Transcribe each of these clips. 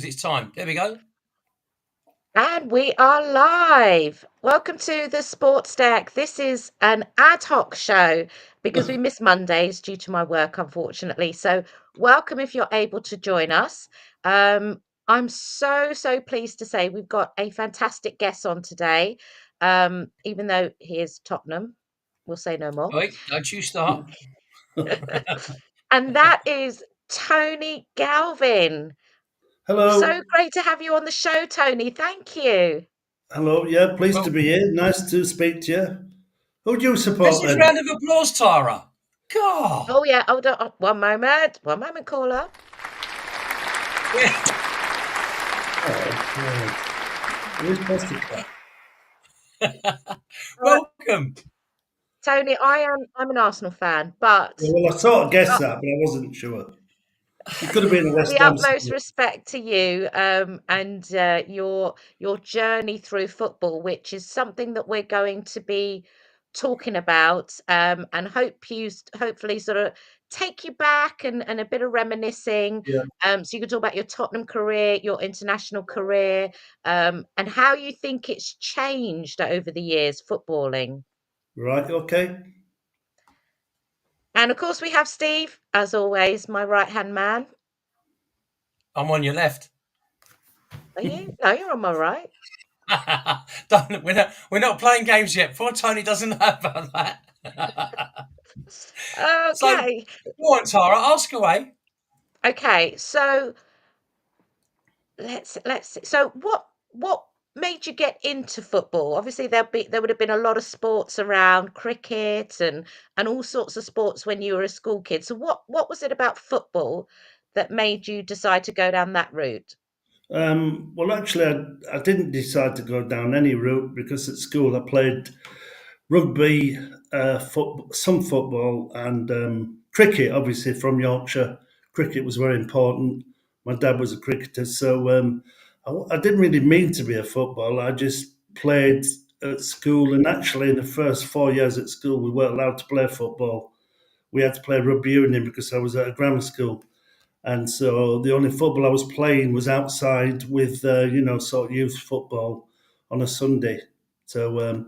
it's time. There we go. And we are live. Welcome to the Sports Deck. This is an ad hoc show because we miss Mondays due to my work, unfortunately. So, welcome if you're able to join us. I'm so pleased to say we've got a fantastic guest on today. Even though he is Tottenham, we'll say no more. Wait, don't you start. And that is Tony Galvin. So Hello. great to have you on the show, Tony. Thank you. Hello. Yeah, pleased to Well, be here. Nice to speak to you. Who do you support massive then? round of applause, Tara. God. Oh yeah, hold on. One moment. One moment, caller. Yeah. Oh, Who's plastic? Welcome. Tony, I'm an Arsenal fan, but Well, I sort of guessed uh, that, but I wasn't sure. It could have been a West the Ham utmost supporter. respect to you and your journey through football, which is something that we're going to be talking about, and hopefully sort of take you back and a bit of reminiscing. Yeah. So you can talk about your Tottenham career, your international career, and how you think it's changed over the years footballing. Right. Okay. And of course, we have Steve, as always, my right hand man. I'm on your left. Are you? No, you're on my right. We're not playing games yet. Poor Tony doesn't know about that. So, Okay. go on, Tara. Ask away. Okay. So let's see. So what made you get into football? Obviously, there would have been a lot of sports around, cricket and all sorts of sports when you were a school kid. So what was it about football that made you decide to go down that route? Well, actually, I didn't decide to go down any route because at school I played rugby, some football, and cricket. Obviously, from Yorkshire, cricket was very important. My dad was a cricketer, so I didn't really mean to be a footballer. I just played at school, and actually, in the first 4 years at school, we weren't allowed to play football. We had to play rugby union because I was at a grammar school, and so the only football I was playing was outside with, sort of youth football on a Sunday. So.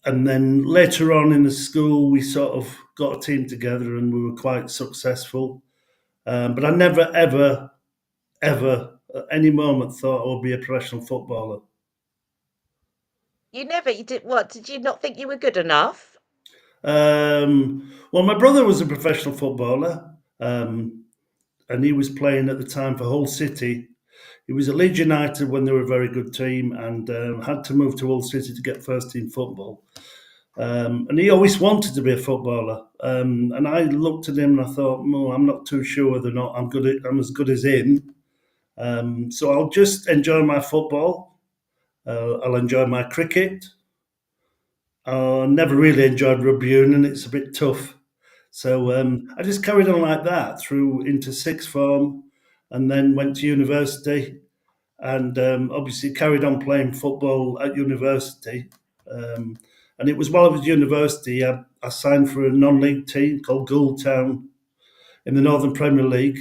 And then later on in the school, we sort of got a team together and we were quite successful. But I never, ever, at any moment thought I would be a professional footballer. You did what? Did you not think you were good enough? Well, my brother was a professional footballer, and he was playing at the time for Hull City. He was at Leeds United when they were a very good team and had to move to Hull City to get first team football. And he always wanted to be a footballer. And I looked at him and I thought, well, I'm not too sure whether or not I'm as good as him. So I'll just enjoy my football. I'll enjoy my cricket. I never really enjoyed rugby union. It's a bit tough. So I just carried on like that through into sixth form and then went to university and obviously carried on playing football at university. Um, and it was while I was at university, I signed for a non-league team called Gould Town in the Northern Premier League,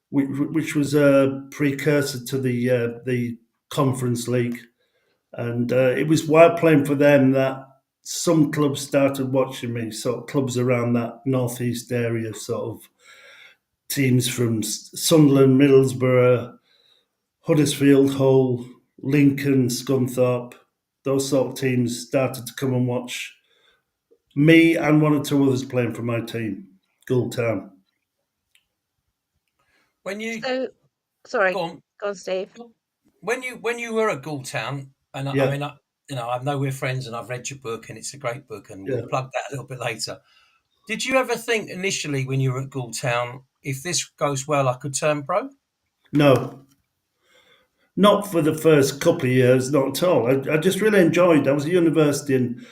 which was a precursor to the Conference League. And it was while playing for them that some clubs started watching me, sort of clubs around that northeast area, sort of teams from Sunderland, Middlesbrough, Huddersfield, Hull, Lincoln, Scunthorpe, those sort of teams started to come and watch me and one or two others playing for my team, Gould Town. When you So go sorry, on, go on, Steve. when you were at Gould Town, and I Yeah, mean, I know we're friends, and I've read your book, and it's a great book, and we'll yeah. plug that a little bit later. Did you ever think initially when you were at Gould Town, if this goes well, I could turn pro? No, not for the first couple of years, not at all. I just really enjoyed. I was at university, and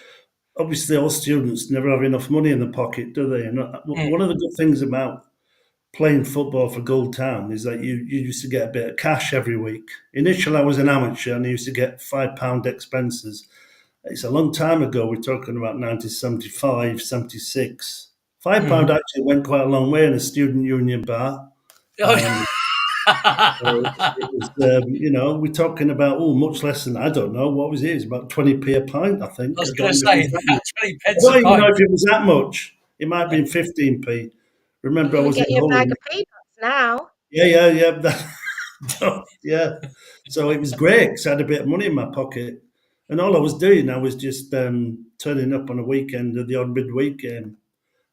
obviously, all students never have enough money in their pocket, do they? And Mm. one of the good things about playing football for Gould Town is that you used to get a bit of cash every week. Initially, I was an amateur and I used to get £5 expenses. It's a long time ago. We're talking about 1975, 76. £5 Mm. actually went quite a long way in a student union bar. Um, So it was, we're talking about, much less than, I don't know, what was it? It was about 20p a pint, I I think. was I going don't to know if it say was that about much. 20 I pence a don't even know pint. if it was that much. It might have been 15p. You Remember, I can was in get you a Hull. bag of peanuts now. Yeah. Yeah. So it was great because I had a bit of money in my pocket. And all I was doing, I was just turning up on a weekend or the odd midweek game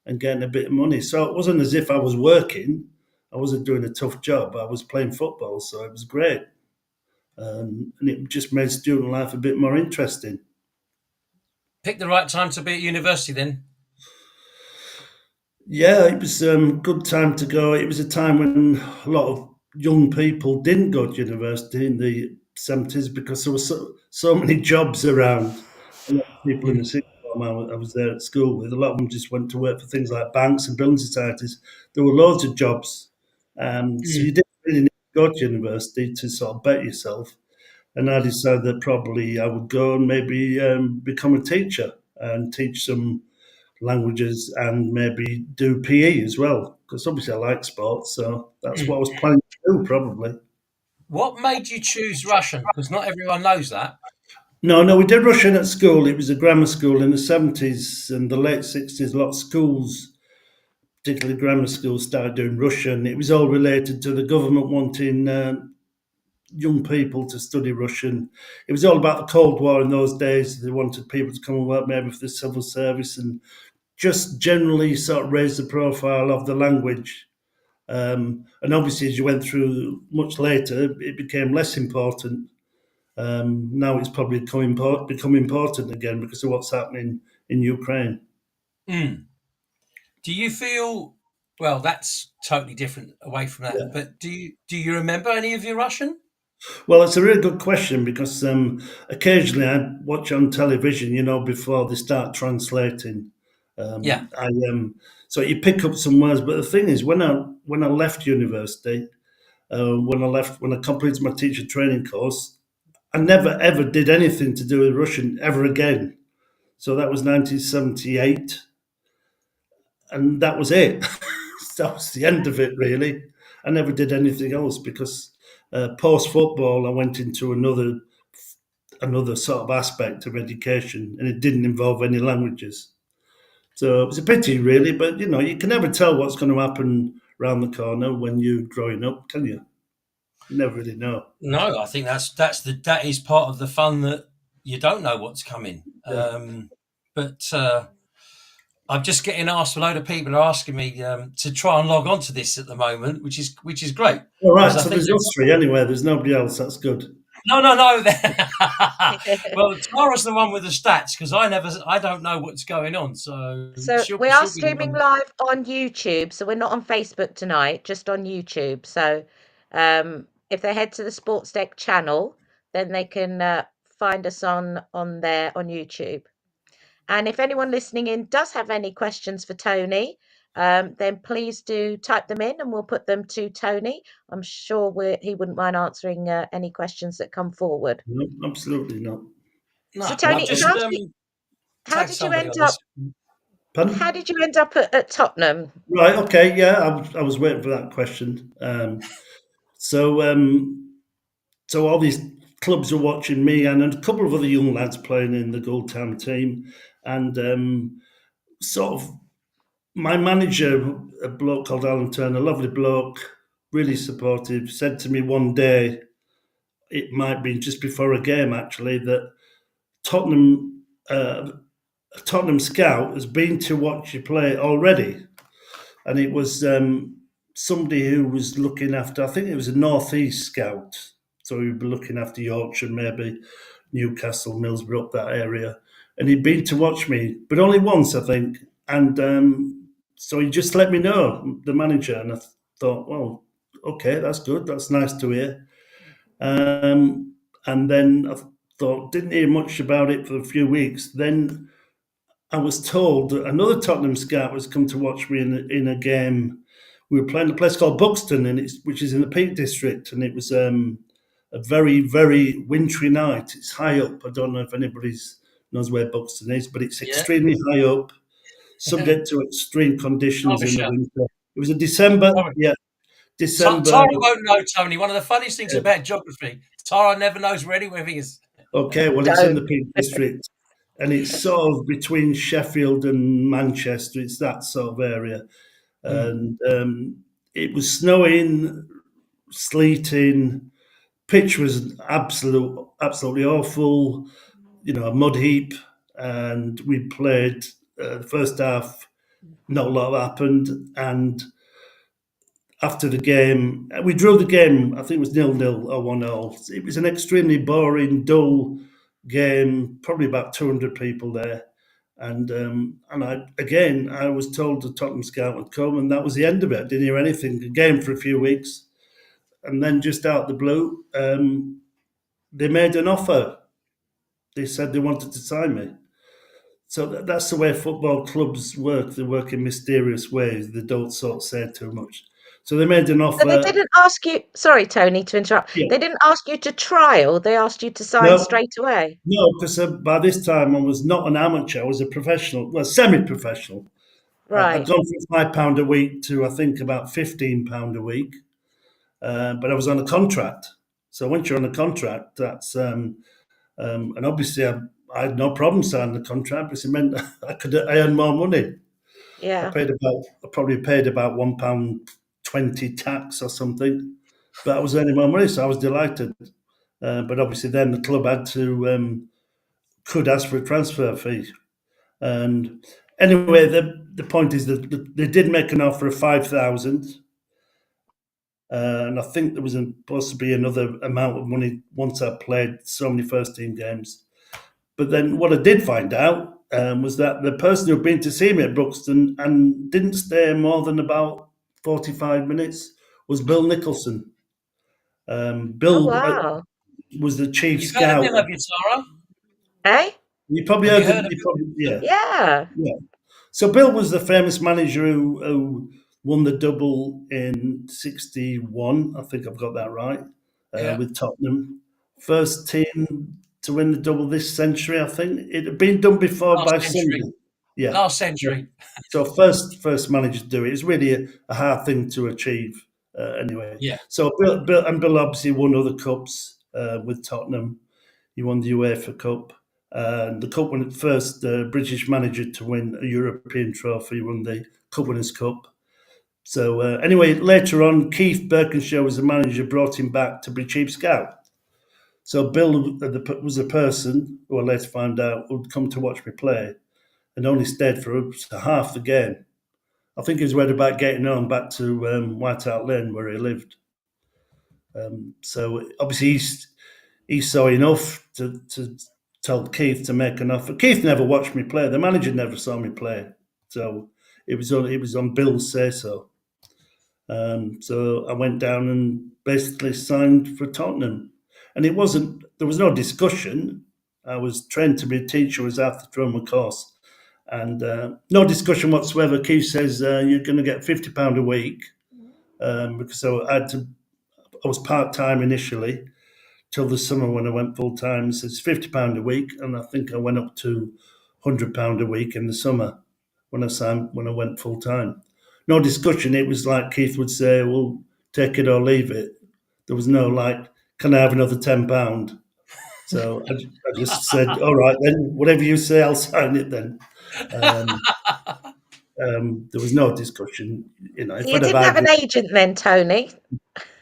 and getting a bit of money. So it wasn't as if I was working. I wasn't doing a tough job. I was playing football, so it was great. And it just made student life a bit more interesting. Pick the right time to be at university then. Yeah, it was good time to go. It was a time when a lot of young people didn't go to university in the 70s because there were so many jobs around. A lot of people in the Mm, sixth form I was there at school with, a lot of them just went to work for things like banks and building societies. There were loads of jobs. So mm, you didn't really need to go to university to sort of bet yourself. And I decided that probably I would go and maybe become a teacher and teach some languages and maybe do PE as well, because obviously I like sports, so that's what I mm. was planning to do probably. What made you choose Russian? Because not everyone knows that. No, we did Russian at school. It was a grammar school in the 70s and the late 60s. A lot of schools, particularly grammar schools, started doing Russian. It was all related to the government wanting young people to study Russian. It was all about the Cold War in those days. They wanted people to come and work maybe for the civil service and just generally sort of raise the profile of the language. And obviously, as you went through much later, it became less important. Now it's probably become important again because of what's happening in Ukraine. Mm. Do you feel, well, that's totally different away from that, Yeah. but do you remember any of your Russian? Well, it's a really good question because occasionally I watch on television, before they start translating. Yeah. I So you pick up some words, but the thing is, when I left university, when I completed my teacher training course, I never ever did anything to do with Russian ever again. So that was 1978, and that was it. That was the end of it, really. I never did anything else because post football, I went into another sort of aspect of education, and it didn't involve any languages. So it was a pity, really. But you can never tell what's going to happen around the corner when you're growing up, can you? You never really know. No, I think that is part of the fun, that you don't know what's coming. Yeah. But I'm just getting asked. A load of people are asking me to try and log on to this at the moment, which is great All because right. I So think there's us three anyway. There's nobody else. That's good. no. Well, Tara's the one with the stats because I don't know what's going on, so So she'll we are she'll be the streaming one. live on YouTube, so we're not on Facebook tonight, just on YouTube. So if they head to the Sports Deck channel, then they can find us on there on YouTube. And if anyone listening in does have any questions for Tony, then please do type them in and we'll put them to Tony. I'm sure he wouldn't mind answering any questions that come forward. No, absolutely not. So No, I've Tony, just how tagged did you somebody end on up this. Pardon? at Tottenham? Right. Okay. Yeah. I was waiting for that question. So so all these clubs are watching me and a couple of other young lads playing in the Goldtown team, and sort of my manager, a bloke called Alan Turner, a lovely bloke, really supportive, said to me one day, it might be just before a game actually, that Tottenham a Tottenham scout has been to watch you play already, and it was somebody who was looking after. I think it was a northeast scout, so he would be looking after Yorkshire, maybe Newcastle, Middlesbrough, up that area, and he'd been to watch me, but only once, I think, and so he just let me know, the manager, and I thought, well, okay, that's good, that's nice to hear. And then I thought, didn't hear much about it for a few weeks. Then I was told that another Tottenham scout was come to watch me in a game. We were playing a place called Buxton, which is in the Peak District, and it was a very, very wintry night. It's high up. I don't know if anybody knows where Buxton is, but it's Yeah, extremely high up, subject to extreme conditions in the Derbyshire. winter. It was a December, Derby- yeah, December. Tara won't know, Tony. One of the funniest things about geography, Tara never knows where anything is. Okay, well, it's in the Peak District, and it's sort of between Sheffield and Manchester. It's that sort of area. And it was snowing, sleeting. Pitch was absolutely awful. You know, a mud heap. And we played the first half. Not a lot happened, and after the game, we drew the game. I think it was 0-0 or 1-0. It was an extremely boring, dull game. Probably about 200 people there, and I was told the Tottenham scout would come, and that was the end of it. I didn't hear anything. The game for a few weeks, and then just out the blue, they made an offer. They said they wanted to sign me. So that's the way football clubs work. They work in mysterious ways. They don't sort of say too much. So they made an offer. So they didn't ask you. Sorry, Tony, to interrupt. Yeah. They didn't ask you to trial. They asked you to sign straight away. No, because by this time I was not an amateur. I was a professional, well, semi-professional. Right. I'd gone from £5 a week to I think about £15 a week, but I was on a contract. So once you're on a contract, that's and obviously I had no problem signing the contract because it meant I earn more money. Yeah. I probably paid about £1.20 tax or something, but I was earning more money, so I was delighted. But obviously, then the club could ask for a transfer fee. And anyway, the point is that they did make an offer of 5,000, and I think there was supposed to be another amount of money once I played so many first team games. But then what I did find out was that the person who'd been to see me at Brookston and didn't stay more than about 45 minutes was Bill Nicholson. Bill was the chief You've scout. heard of him, have you, Tara? Eh? You probably heard him. Yeah. So Bill was the famous manager who won the double in '61. I think I've got that right. With Tottenham, first team to win the double this century. I think it had been done before by Sunderland. Yeah, last century. So first manager to do it. It's really a hard thing to achieve. Anyway. Yeah. So Bill obviously won other cups with Tottenham. He won the UEFA Cup. The Cup won first British manager to win a European trophy, won the Cup Winners' Cup. So anyway, later on, Keith Birkinshaw was the manager, brought him back to be chief scout. So Bill was a person who I later found out would come to watch me play and only stayed for half the game. I think he was worried about getting home back to White Hart Lane where he lived. So obviously he saw enough to tell Keith to make an offer. Keith never watched me play. The manager never saw me play. So it was on Bill's say-so. So I went down and basically signed for Tottenham. And there was no discussion. I was trained to be a teacher, was after drama course. And no discussion whatsoever. Keith says, you're going to get £50 a week. Because I was part-time initially till the summer when I went full-time. So it's £50 a week. And I think I went up to £100 a week in the summer when I went full-time. No discussion. It was like Keith would say, well, take it or leave it. There was no can I have another £10? So I just said, all right, then, whatever you say, I'll sign it then. There was no discussion. You didn't have an agent then, Tony?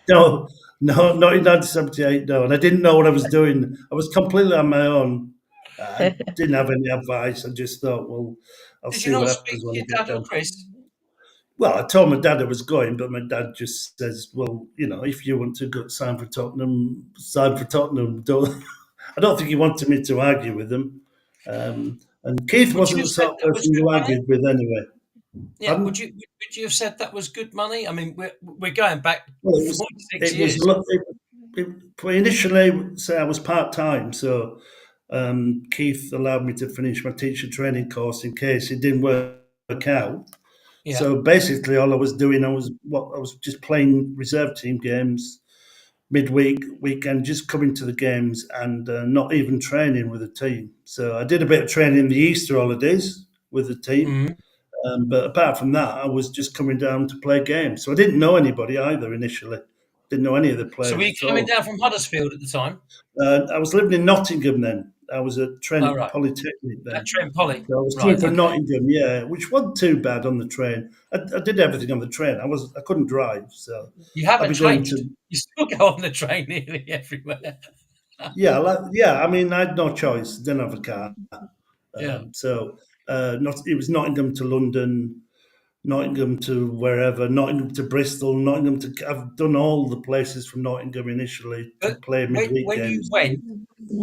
No, not in 1978, no. And I didn't know what I was doing. I was completely on my own. I didn't have any advice. I just thought, well, I'll see what happens when I get done. Chris? Well, I told my dad I was going, but my dad just says, well, if you want to sign for Tottenham, sign for Tottenham. I don't think he wanted me to argue with him. And Keith wasn't the sort of person you argued with anyway. Yeah, would you have said that was good money? I mean, we're going back 46 years. Initially, I was part-time, so Keith allowed me to finish my teacher training course in case it didn't work out. Yeah. So basically, all I was doing, I was just playing reserve team games, midweek, weekend, just coming to the games and not even training with the team. So I did a bit of training in the Easter holidays with the team. But apart from that, I was just coming down to play games. So I didn't know anybody either initially. Didn't know any of the So were you players at coming all. down from Huddersfield at the time? I was living in Nottingham then. I was at Trent Oh, right. Polytechnic then. At Trent Poly. So I was Right, coming from okay. Nottingham, yeah, which wasn't too bad on the train. I did everything on the train. I couldn't drive, so You I'd haven't be going changed. to You still go on the train nearly everywhere. yeah. I mean, I had no choice. Didn't have a car, Yeah. so it was Nottingham to London, Nottingham to wherever, Nottingham to Bristol, Nottingham to. I've done all the places from Nottingham initially to But play midweek when you games. went,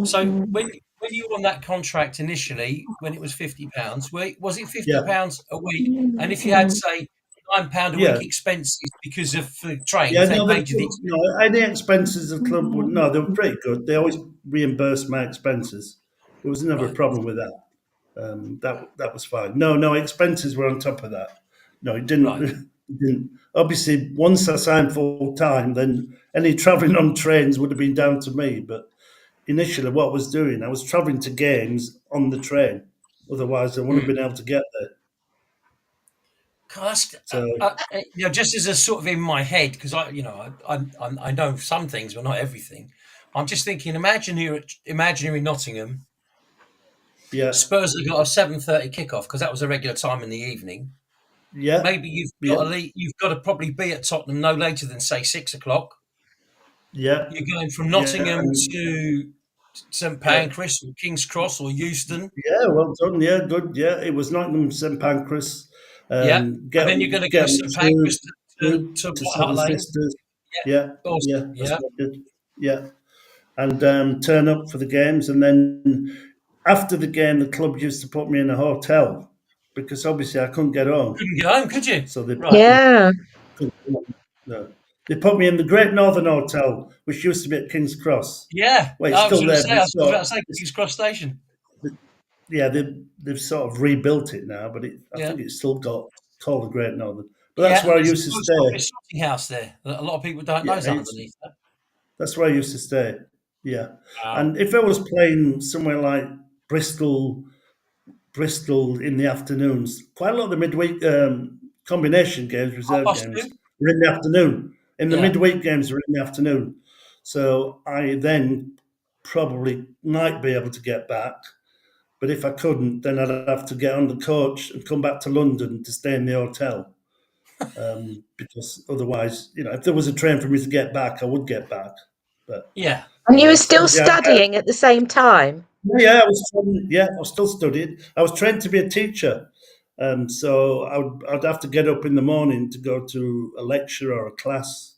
so when you were on that contract initially, when it was £50, was it £50 a week? And if you had, say, £9 a Yeah. week expenses because of the trains, Yeah, they no, paid you the expenses. no, any expenses the club would. No, they were pretty good. They always reimbursed my expenses. There was never a Right. problem with that. That was fine. No expenses were on top of that. No, it didn't. Right. It didn't. Obviously, once I signed full time, then any travelling on trains would have been down to me. But initially, what I was doing, I was travelling to games on the train. Otherwise, I wouldn't have been able to get there. God, So just as a sort of in my head, because I know some things, but not everything. I'm just thinking. Imagine you're in Nottingham. yeah, Spurs have got a 7:30 kickoff because that was a regular time in the evening. yeah, Maybe you've yeah, got to probably be at Tottenham no later than say 6 o'clock. yeah. You're going from Yeah, Nottingham and to St yeah. Pancras or King's Cross or Euston. Yeah, well done. Yeah, good. Yeah, it was Nottingham, St Pancras. Yeah, and then you're going to go St Pancras to to White Hart Seven Lane. Sisters. Yeah, Yeah, yeah, awesome. that's Yeah, what I did. Yeah, and turn up for the games, and then after the game, the club used to put me in a hotel because obviously I couldn't get home. couldn't get home, could you? So they Right. Yeah. no, they put me in the Great Northern Hotel, which used to be at King's Cross. Yeah, Well, it's I was still going to there. say, But I it's was about to sort say King's Cross Station. yeah, they've sort of rebuilt it now, but I Yeah. think it's still got called the Great Northern. But that's Yeah, where I there's used to a post stay. office sorting house there that a lot of people don't know Yeah, is underneath that. that's where I used to stay. Yeah, Wow. and if I was playing somewhere like Bristol in the afternoons, quite a lot of the midweek combination games, reserve Half past games, 2? were in the afternoon. In the Yeah. midweek games were in the afternoon, so I then probably might be able to get back. But if I couldn't, then I'd have to get on the coach and come back to London to stay in the hotel. Because otherwise, if there was a train for me to get back, I would get back. But Yeah. And you were still yeah, studying at the same time? yeah, I was still studying. I was trained to be a teacher, so I'd have to get up in the morning to go to a lecture or a class,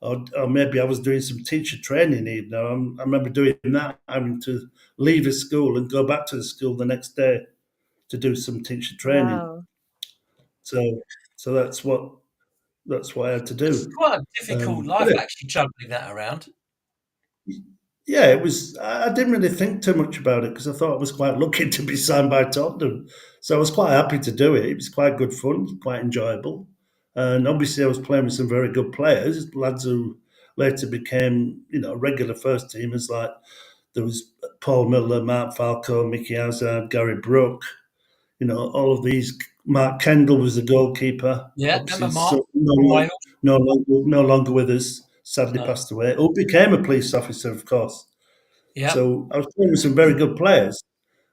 or maybe I was doing some teacher training. Even I remember doing that, having to leave a school and go back to the school the next day to do some teacher training. Wow. So that's what I had to do. It's quite a difficult life, But actually, juggling that around. yeah, it was. I didn't really think too much about it because I thought I was quite lucky to be signed by Tottenham. So I was quite happy to do it. It was quite good fun, quite enjoyable, and obviously I was playing with some very good players, lads who later became regular first teamers. Like there was Paul Miller, Mark Falco, Mickey Hazard, Gary Brook. All of these. Mark Kendall was the goalkeeper. Yeah, Obviously, remember Mark so from Wales? no longer with us. Sadly, No. passed away. Who became a police officer, of course. Yeah. So I was playing with some very good players,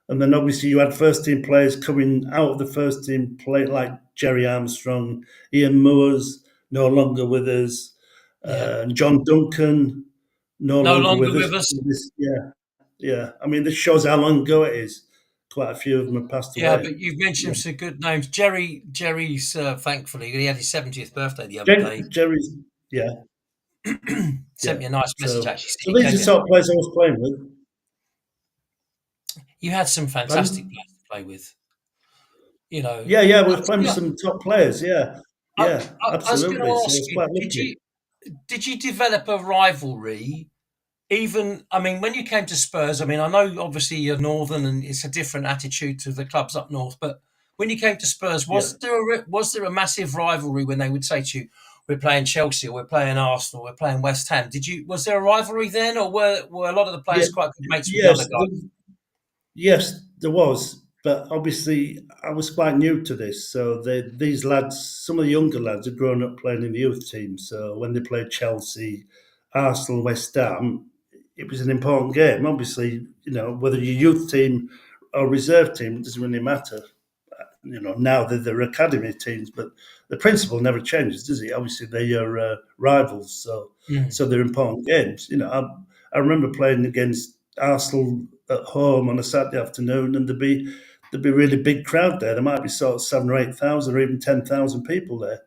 and then obviously you had first team players coming out of the first team play like Jerry Armstrong, Ian Moores, no longer with us, Yeah. John Duncan, no longer with us. Yeah. I mean, this shows how long ago it is. Quite a few of them have passed Yeah, away. but you've mentioned some good names. Jerry's thankfully, he had his 70th birthday the other day. Jerry's, yeah. Sent me a nice message, actually. So these are the sort of players I was playing with. You had some fantastic players to play with. Yeah, we were playing with some top players. Yeah, absolutely. I was So going to ask you, did you develop a rivalry? Even, I mean, when you came to Spurs, I mean, I know obviously you're Northern and it's a different attitude to the clubs up north, but when you came to Spurs, was there a massive rivalry when they would say to you, "We're playing Chelsea, or we're playing Arsenal, we're playing West Ham"? Was there a rivalry then, or were a lot of the players quite good mates with the other guys? Yes, there was. but obviously I was quite new to this. So these lads, some of the younger lads, had grown up playing in the youth team. So when they played Chelsea, Arsenal, West Ham, it was an important game. Obviously, whether your youth team or reserve team, it doesn't really matter. Now they're academy teams, but the principle never changes, does it? Obviously, they're your rivals, so they're important games. I remember playing against Arsenal at home on a Saturday afternoon, and there'd be a really big crowd there. There might be sort of 7 or 8,000 or even 10,000 people there.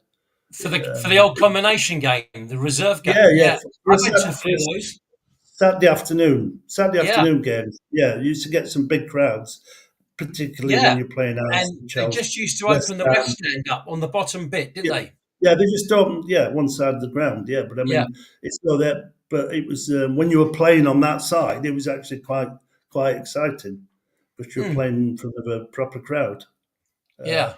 For the old combination game, the reserve game. Yeah. I went to a few of those. Saturday afternoon games. Yeah, you used to get some big crowds, particularly when you're playing Arsenal, And they Chelsea. just used to open the West Stand up on the bottom bit, didn't they? Yeah, they just opened, one side of the ground, but I mean, Yeah. it's still there. But it was when you were playing on that side, it was actually quite exciting because you were playing in front of a proper crowd. Yeah.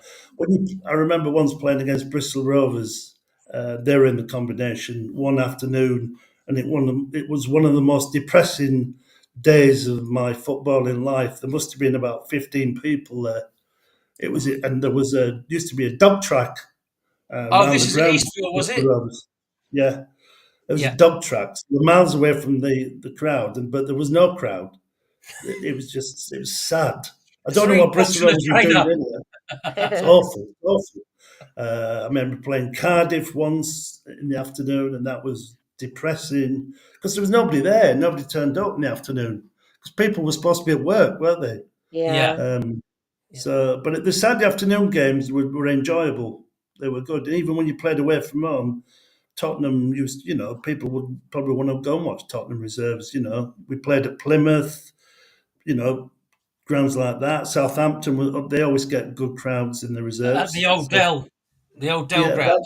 I remember once playing against Bristol Rovers. They were in the combination one afternoon, and it was one of the most depressing days of my footballing life. There must have been about 15 people there. And there used to be a dog track. This is at Eastfield, was it? Yeah, there was a dog track. So we're miles away from the crowd, but there was no crowd. It was sad. I don't know what Bristol Rovers were doing in there. It's awful. I remember playing Cardiff once in the afternoon, and that was depressing because there was nobody there. Nobody turned up in the afternoon because people were supposed to be at work, weren't they? Yeah. But the Saturday afternoon games were enjoyable. They were good. And even when you played away from home, Tottenham people would probably want to go and watch Tottenham reserves. We played at Plymouth, grounds like that. Southampton, they always get good crowds in the reserves. The old Dell ground.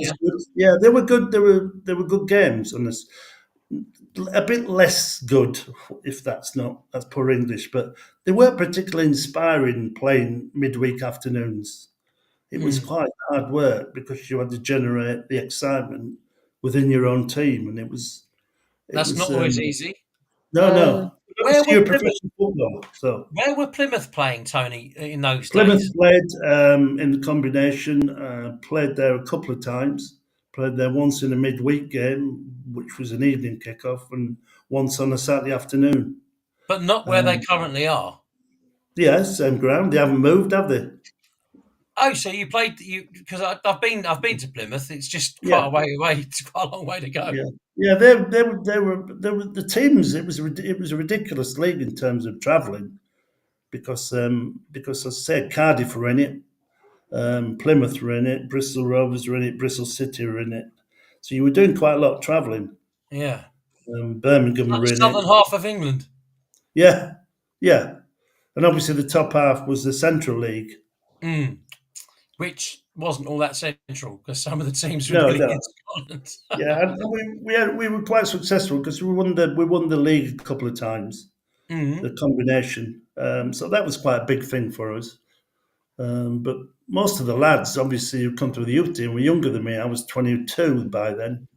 Yeah, they were good. They were good games on this. A bit less good, if that's poor English, but they weren't particularly inspiring playing midweek afternoons. It was quite hard work because you had to generate the excitement within your own team, and That's not always easy. No. Where You're professional football, so where were Plymouth playing, Tony, in those Plymouth days? played in the combination. Played there a couple of times. Played there once in a midweek game, which was an evening kickoff, and once on a Saturday afternoon. But not where they currently are. Yeah, same ground. They haven't moved, have they? Oh, so you played because I've been to Plymouth. It's just quite a way away. It's quite a long way to go. Yeah. They were the teams. It was a ridiculous league in terms of travelling, because as I said, Cardiff were in it, Plymouth were in it, Bristol Rovers were in it, Bristol City were in it. So you were doing quite a lot of travelling. Yeah. Birmingham were in it. Southern half of England. Yeah. And obviously the top half was the Central League. Which wasn't all that central because some of the teams were really in Scotland. And we were quite successful because we won the league a couple of times, the combination. So that was quite a big thing for us. But most of the lads, obviously, who come to the youth team were younger than me. I was 22 by then,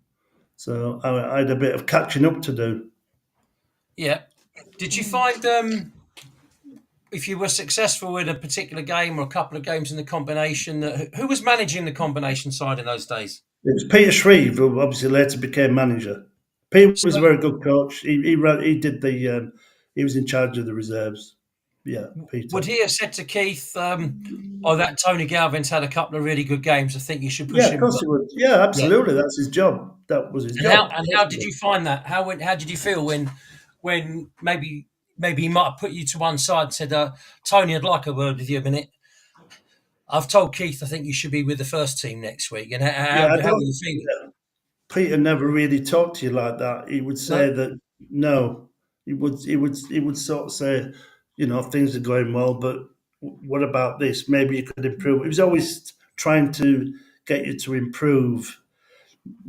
so I had a bit of catching up to do. Yeah. Did you find if you were successful in a particular game or a couple of games in the combination, who was managing the combination side in those days? It was Peter Shreve, who obviously later became manager. Peter was a very good coach. He was in charge of the reserves. Yeah, Peter. Would he have said to Keith, that Tony Galvin's had a couple of really good games, I think you should push him? Yeah, of course he would. Yeah, absolutely. Yeah. That's his job. That was his job. How did you find that? How did you feel when maybe he might have put you to one side and said, Tony, I'd like a word with you a minute. I've told Keith I think you should be with the first team next week. And how were you feeling? Peter never really talked to you like that. He would say that no. He would sort of say, things are going well, but what about this? Maybe you could improve. He was always trying to get you to improve,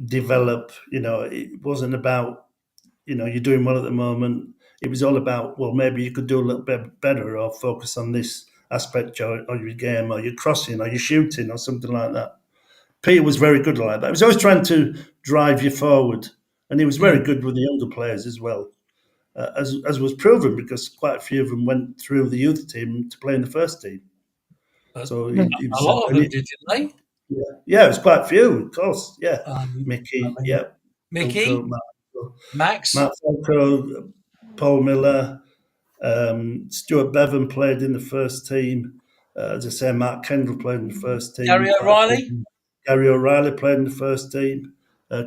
develop. It wasn't about, you're doing well at the moment. It was all about, well, maybe you could do a little bit better or focus on this aspect of your game, or your crossing, or your shooting, or something like that. Peter was very good like that. He was always trying to drive you forward, and he was very good with the younger players as well, as was proven because quite a few of them went through the youth team to play in the first team. So Mm. he A was, lot of them did, didn't yeah, it was quite a few, of course. Yeah, they? I Mickey, mean, yeah, Mickey, Max. Matt Falco, Paul Miller, Stuart Bevan played in the first team. As I say, Mark Kendall played in the first team. Gary O'Reilly. Gary O'Reilly played in the first team.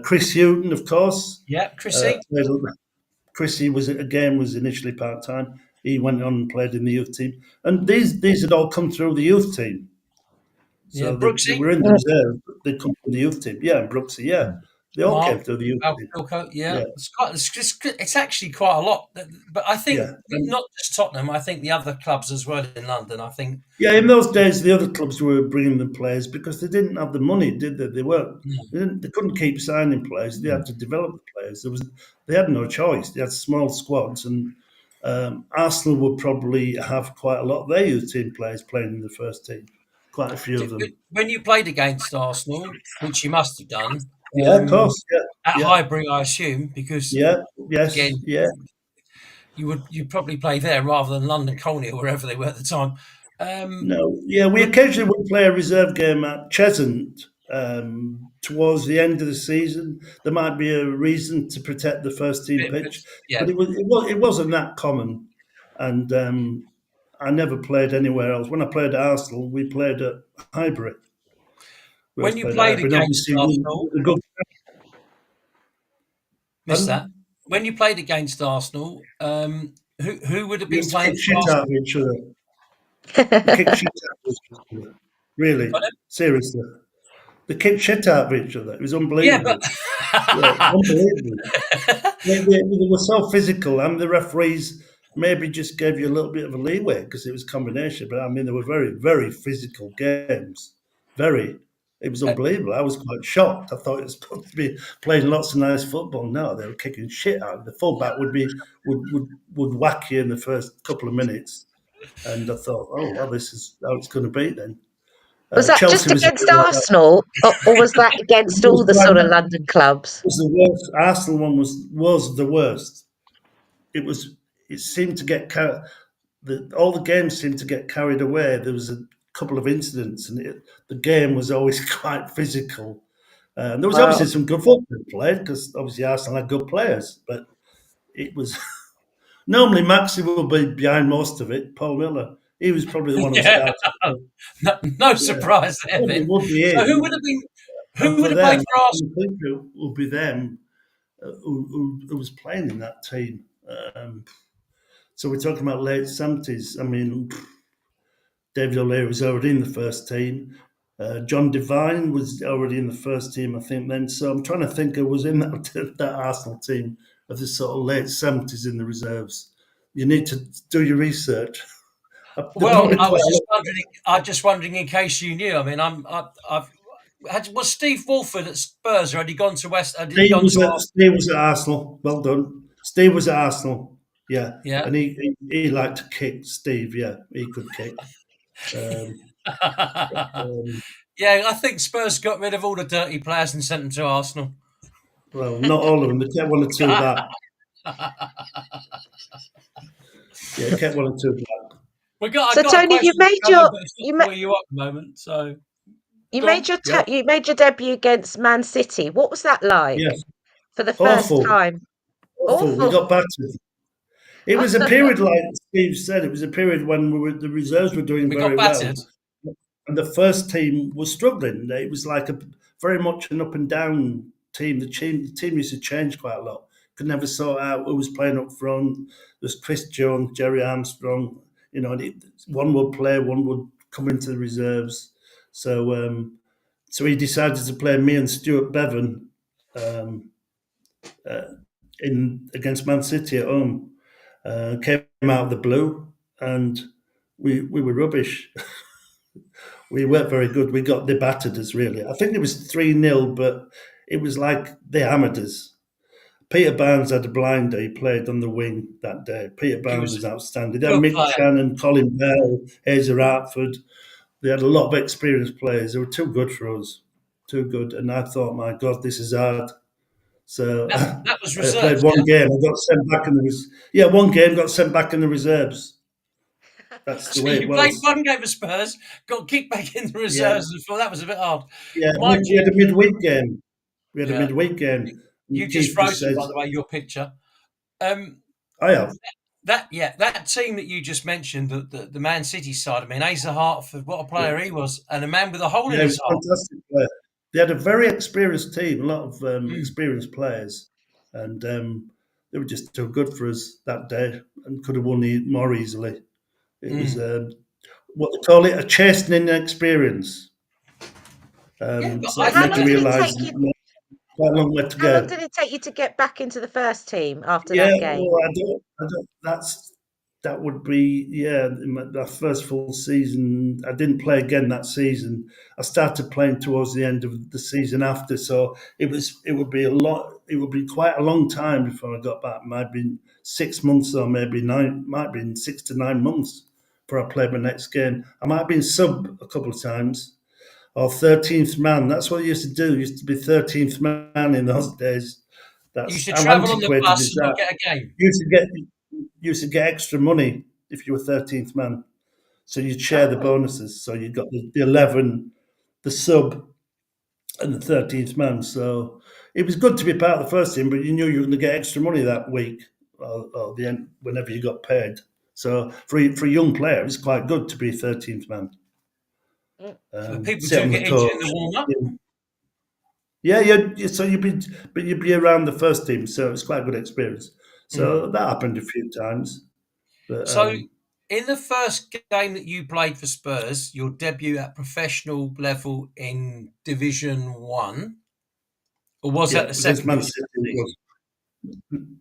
Chris Hewton, of course. Yeah, Chrissy. Chrissy was initially part time. He went on and played in the youth team, and these had all come through the youth team. Yeah, So they Brooksy. were in the reserve. They come from the youth team. Yeah, and Brooksy. Yeah, they all Mark. came through the youth team. Philco, yeah, Yeah, it's actually quite a lot. But I think yeah. not just Tottenham. I think the other clubs as well in London. I think Yeah, in those days, the other clubs were bringing the players because they didn't have the money, did they? They weren't. They couldn't keep signing players. They had to develop the players. They had no choice. They had small squads, and Arsenal would probably have quite a lot of their youth team players playing in the first team. Quite a few of them. when you played against Arsenal, which you must have done, Yeah, of course. at Yeah, Highbury, I assume, because yeah, yes, again, yeah. you'd probably play there rather than London Colney or wherever they were at the time. No, yeah, we occasionally would play a reserve game at Cheshunt towards the end of the season. There might be a reason to protect the first team pitch, Yeah, but it wasn't that common. And I never played anywhere else. When I played at Arsenal, we played at Highbury. when you played against Arsenal, missed that. When you played against Arsenal, who would have been playing shit for out Arsenal? of each other. They kicked shit out of each other. Really, Pardon? seriously, they kicked shit out of each other. It was unbelievable. Yeah, but Yeah, unbelievable. They were so physical, and the referees maybe just gave you a little bit of a leeway because it was combination. But I mean, they were very, very physical games. Very. It was unbelievable. I was quite shocked. I thought it was supposed to be playing lots of nice football. No, they were kicking shit out. The fullback would whack you in the first couple of minutes, and I thought, oh well, this is how it's going to be then. Was that just Chelsea against Arsenal, or was that against all the sort of London clubs? Was the worst. Arsenal one was the worst. It seemed to get all the games seemed to get carried away. There was a couple of incidents, and the game was always quite physical. There was obviously some good football played because obviously Arsenal had good players, but it was normally Maxi will be behind most of it. Paul Miller, he was probably the one who started. no surprise there. Then. Would be So who would have been? Who would have played for Arsenal? Will be them who was playing in that team. So we're talking about late 70s. I mean, David O'Leary was already in the first team. John Devine was already in the first team, I think, then. So I'm trying to think who was in that Arsenal team of the sort of late 70s in the reserves. You need to do your research. Well, I was just wondering in case you knew. I mean, was Steve Walford at Spurs, or had he gone to West? Steve was at Arsenal. Well done. Steve was at Arsenal. Yeah. And he liked to kick. Steve, yeah, he could kick. Yeah, I think Spurs got rid of all the dirty players and sent them to Arsenal. Well, not all of them. They kept one or two back. Yeah, kept one or two back. So Tony, you made your up at the moment. So you made your debut against Man City. What was that like? Yes. For the first time? Awful. We got battered. It was a period, like Steve said, it was a period when the reserves were doing very well. And the first team was struggling. It was like very much an up and down team. The team used to change quite a lot. Could never sort out who was playing up front. There's Chris Jones, Jerry Armstrong. You know, one would play, one would come into the reserves. So he decided to play me and Stuart Bevan against Man City at home. Came out of the blue, and we were rubbish. We weren't very good. We got debatted us, really. I think it was 3-0, but it was like they hammered us. Peter Barnes had a blinder. He played on the wing that day. Peter Barnes was outstanding. They had Mick Shannon, Colin Bell, Hazer Hartford. They had a lot of experienced players. They were too good for us. Too good. And I thought, my God, this is hard. So that was reserves, I played one game. I got sent back in the one game. Got sent back in the reserves. That's the So way it you played was. one game of Spurs, got kicked back in the Yeah, reserves, and thought that was a bit hard. yeah. Mind We you, had a midweek game. We had a yeah, midweek game. you And just Keith just frozen, by says, the way, your picture. Um, "I have." that team that you just mentioned, the Man City side. I mean, Asa Hartford, what a player he was, and a man with a hole in Yeah, he his was a heart. fantastic player. They had a very experienced team, a lot of Mm, experienced players, and they were just too good for us that day and could have won it more easily. It was mm. what they call it, a chastening experience. Yeah, but So I it How made long you think did it realise take you? quite a long way to How long go. did it take you to get back into the first team after Yeah, that game? well, I don't. That would be in my first full season. I didn't play again that season. I started playing towards the end of the season after, so it would be a lot. It would be quite a long time before I got back. It might have been 6 months or maybe nine. Might have been 6 to 9 months before I played my next game. I might have been sub a couple of times or 13th man. That's what I used to do. I used to be 13th man in those days. you That's should how travel on the antiquated bus is and not that. get a game. You used to get extra money if you were 13th man. So you'd share the Oh, bonuses. So you got the 11, the sub, and the 13th man. So it was good to be part of the first team, but you knew you were going to get extra money that week or the end whenever you got paid. So for a young player, it's quite good to be 13th man. mm, But people Sit do on the get injured in coach. the warm up. Yeah, so you'd be around the first team, so it's quite a good experience. Mm. So that happened a few times, but So, in the first game that you played for Spurs, your debut at professional level in Division One, or was that yeah, the against second Man division City of it the season? was.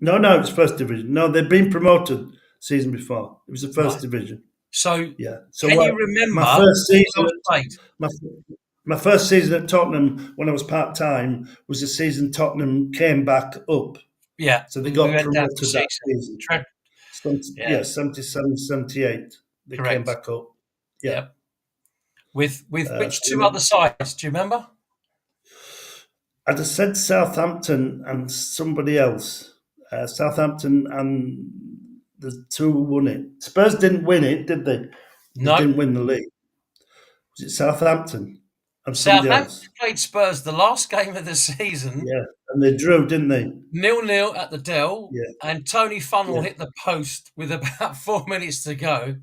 No, it's first division. No, they've been promoted season before. It was the first Right. division. So, Yeah. So can you my remember first who season else at played? my my first season at Tottenham when I was part time was the season Tottenham came back up. Yeah, So they we got went down to promoted that six. season. Yeah, 77, 78. They came correct. back up. Yeah. Yep. With which two So other sides? Do you remember? I'd have said Southampton and somebody else. Southampton and the two who won it. Spurs didn't win it, did they? They No. didn't win the league. Was it Southampton and somebody Southampton else? played Spurs the last game of the season, Yeah, and they drew, didn't they? 0-0 at the Dell, Yeah, and Tony Funnell yeah, hit the post with about 4 minutes to go.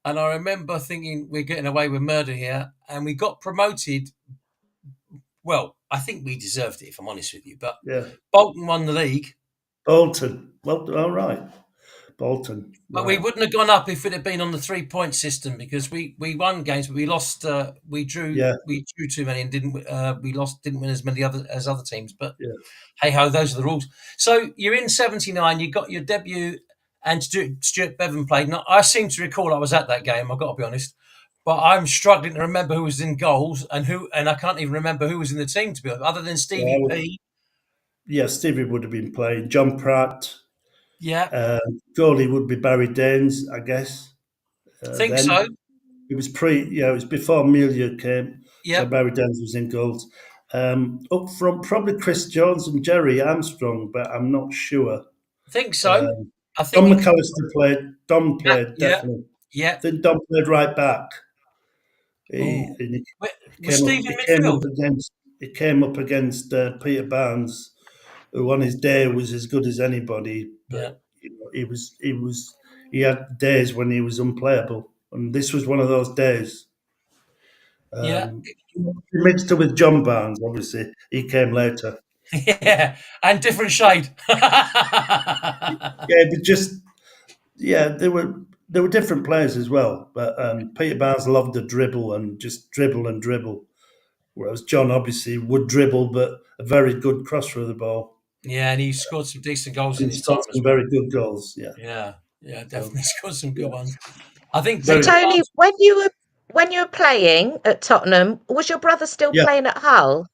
And I remember thinking, we're getting away with murder here. And we got promoted. Well, I think we deserved it, if I'm honest with you. But yeah. Bolton won the league. Bolton. Well, all right. Bolton. But we Right. wouldn't have gone up if it had been on the 3 point system because we won games, but we lost. We drew Yeah, too many and didn't win as many as other teams. But yeah. hey ho, those are the rules. So you're in '79. You got your debut, and Stuart Bevan played. Now, I seem to recall I was at that game. I've got to be honest, but I'm struggling to remember who was in goals and I can't even remember who was in the team to be honest, other than Stevie Well, P. yeah, Stevie would have been playing. John Pratt. Yeah, Uh, Goalie would be Barry Daines, I guess. think so. Then it was it was before Melia came, so Yep, Barry Daines was in goals. Up front, probably Chris Jones and Jerry Armstrong, but I'm not sure. think so. Um, I think Don you could. McAllister played. Don Yeah, played yeah, definitely. yeah. I think Don played right back. Oh, And was Stephen he came up midfield? against Peter Barnes, who on his day was as good as anybody, Yeah, but he had days when he was unplayable, and this was one of those days. yeah, He mixed up with John Barnes, obviously. He came later. yeah, and different shade. Yeah, but just there were different players as well. But Peter Barnes loved the dribble and just dribble and dribble, whereas John obviously would dribble, but a very good crosser of the ball. Yeah, and he scored some decent goals in And his scored time as some well. very good goals. Yeah. Yeah, yeah, So definitely scored some good yeah, ones. I think So very. Peter Tony, Barnes. when you were playing at Tottenham, was your brother still Yeah. playing at Hull?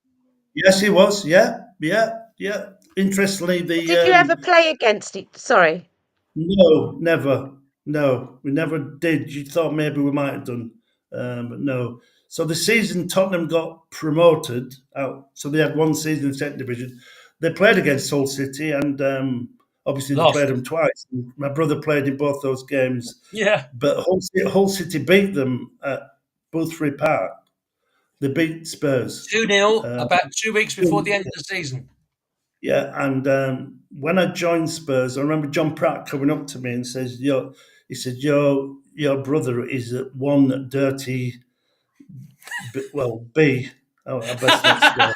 Yes, he was. Yeah, yeah, yeah. Interestingly, Did you ever play against it? Sorry. no, never. No, we never did. You thought maybe we might have done, but no. So the season Tottenham got promoted out, so they had one season in second division. They played against Hull City, and Obviously, they Lost. played them twice. My brother played in both those games, Yeah. but Hull City beat them at Boothry Park. They beat Spurs. 2-0 Uh, about 2 weeks before the end of the season. yeah, and when I joined Spurs, I remember John Pratt coming up to me and says, he said, your brother is one dirty, B. Oh, I best not swear.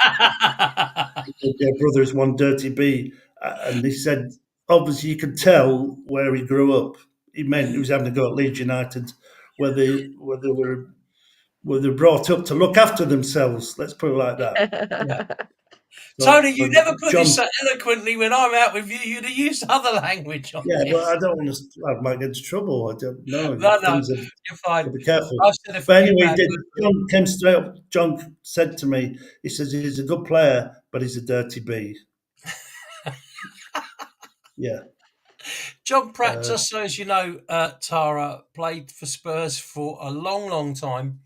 Your brother is one dirty B. And he said, obviously, you could tell where he grew up. He meant he was having to go at Leeds United, where they were brought up to look after themselves. Let's put it like that. Yeah. So, Tony, you but never put John, this so eloquently when I'm out with you. You'd have used other language on yeah, this. but I don't want to. I might get into trouble. I don't know. No, Things are, you're fine. to be careful. I've said a But few anyway, bad words. John came straight up. John said to me, he says he's a good player, but he's a dirty B. Yeah. John Pratt, just so as you know, Tara, played for Spurs for a long, long time.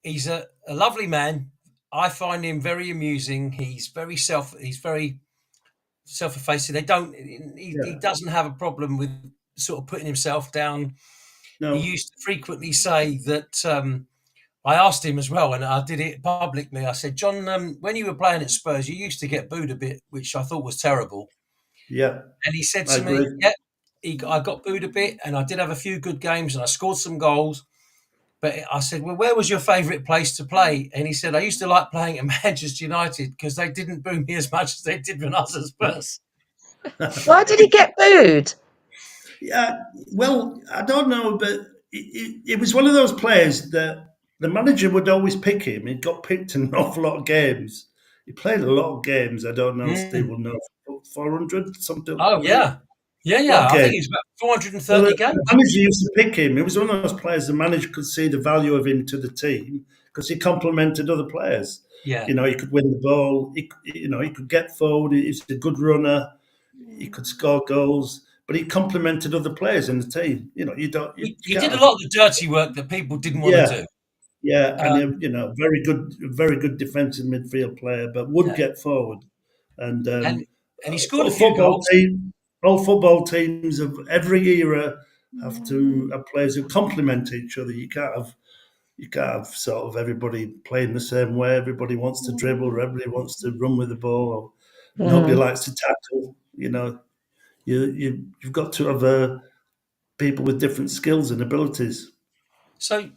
He's a lovely man. I find him very amusing. He's very self-effacing. He doesn't have a problem with sort of putting himself down. No. He used to frequently say that. I asked him as well, and I did it publicly. I said, John, when you were playing at Spurs, you used to get booed a bit, which I thought was terrible. Yeah. And he said I to me, agree. yeah, I got booed a bit, and I did have a few good games, and I scored some goals. But I said, well, where was your favourite place to play? And he said, I used to like playing at Manchester United because they didn't boo me as much as they did when I was at Spurs. Why did he get booed? Yeah. Well, I don't know, but it was one of those players that the manager would always pick him. He got picked in an awful lot of games. He played a lot of games. I don't know. Steve will know. 400 something. Oh, yeah. Yeah. I think he's about 430 games. The manager used to pick him. He was one of those players the manager could see the value of him to the team because he complemented other players. Yeah. You know, he could win the ball. He could get forward. He's a good runner. He could score goals. But he complemented other players in the team. You know, he did a lot of the dirty work that people didn't want to do. Yeah, and very good defensive midfield player, but would get forward. And he scored a few goals. All football teams of every era have to have players who complement each other. You can't have sort of everybody playing the same way. Everybody wants to dribble, or everybody wants to run with the ball, or nobody likes to tackle. You know, you've got to have people with different skills and abilities. So,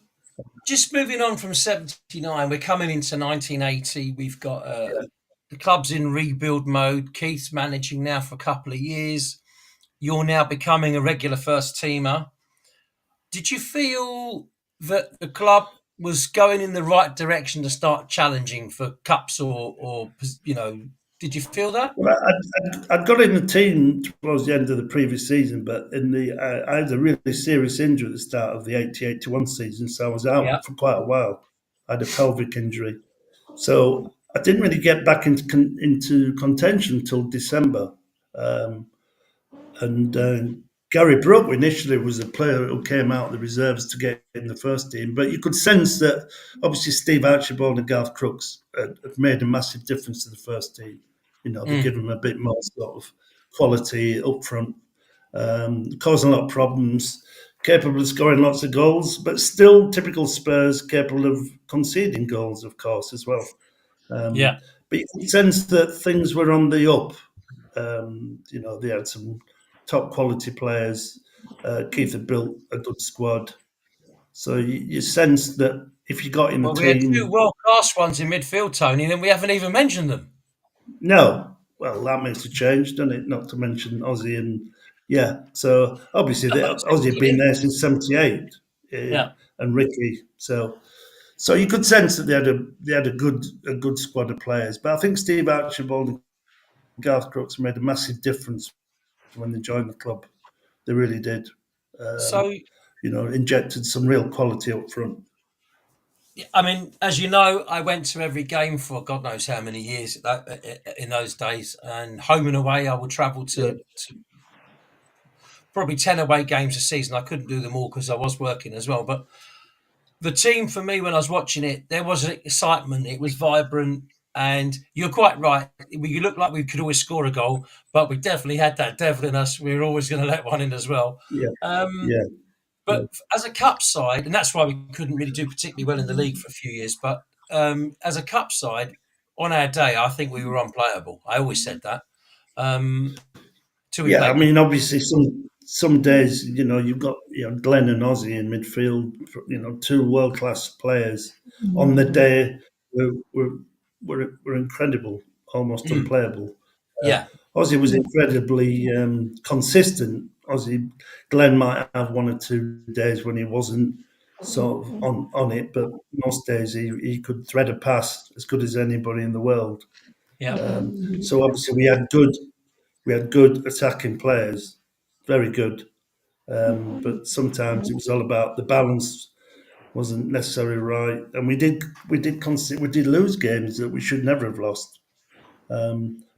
just moving on from 79, we're coming into 1980. We've got the club's in rebuild mode. Keith's managing now for a couple of years. You're now becoming a regular first teamer. Did you feel that the club was going in the right direction to start challenging for cups or did you feel that? Well, I'd got in the team towards the end of the previous season, but I had a really serious injury at the start of the 80-81 season, so I was out for quite a while. I had a pelvic injury. So I didn't really get back into contention until December. Gary Brooke initially was a player who came out of the reserves to get in the first team, but you could sense that obviously Steve Archibald and Garth Crooks had made a massive difference to the first team. You know, they give them a bit more sort of quality up front, causing a lot of problems, capable of scoring lots of goals, but still typical Spurs, capable of conceding goals, of course, as well. But you could sense that things were on the up. They had some top quality players. Keith had built a good squad. So you sense that if you got in the team... we had two world-class ones in midfield, Tony, and then we haven't even mentioned them. No. Well, that makes a change, doesn't it? Not to mention Ozzy and... Yeah. So obviously Ozzy had been there since 78. And Ricky. So you could sense that they had a good squad of players. But I think Steve Archibald and Garth Crooks made a massive difference when they joined the club. They really did. Injected some real quality up front. I mean, as you know, I went to every game for God knows how many years in those days. And home and away, I would travel to probably 10 away games a season. I couldn't do them all because I was working as well. But the team, for me, when I was watching it, there was excitement. It was vibrant. And you're quite right. You look like we could always score a goal, but we definitely had that devil in us. We were always going to let one in as well. Yeah, Um, yeah, yeah, but as a cup side, and that's why we couldn't really do particularly well in the league for a few years. But as a cup side, on our day, I think we were unplayable. I always said that. Till we yeah. I played. mean, obviously, some days, you've got Glenn and Ozzy in midfield. Two world class players. On the day, we're incredible, almost Mm, unplayable. yeah, Ozzy was incredibly consistent. Glenn might have one or two days when he wasn't sort of on it, but most days he could thread a pass as good as anybody in the world. yeah. So obviously we had good attacking players, very good. But sometimes it was all about the balance wasn't necessarily right, and we did lose games that we should never have lost.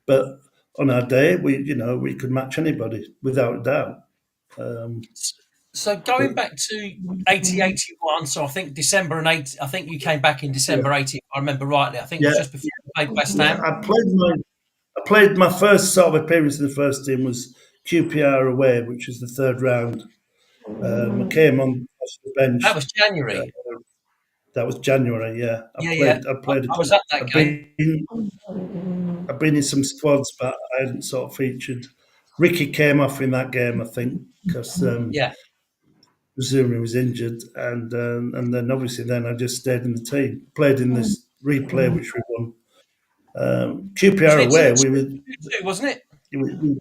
But on our day, we could match anybody without a doubt. So going But back to 80-81, so I think December and 8. I think you came back in yeah, December 80. If I remember rightly. I think it yeah, was just before we played West yeah. Ham. I played my first sort of appearance in the first team was QPR away, which was the third round. I came on the That bench. was January. That was January. Yeah, I Yeah, yeah. played. I played. I was at that I've game. been in some squads, but I hadn't sort of featured. Ricky came off in that game, I think, because Yeah. Zumi was injured, and then obviously I just stayed in the team. Played in this replay which we won. Wasn't QPR it away, 2-2, wasn't it? we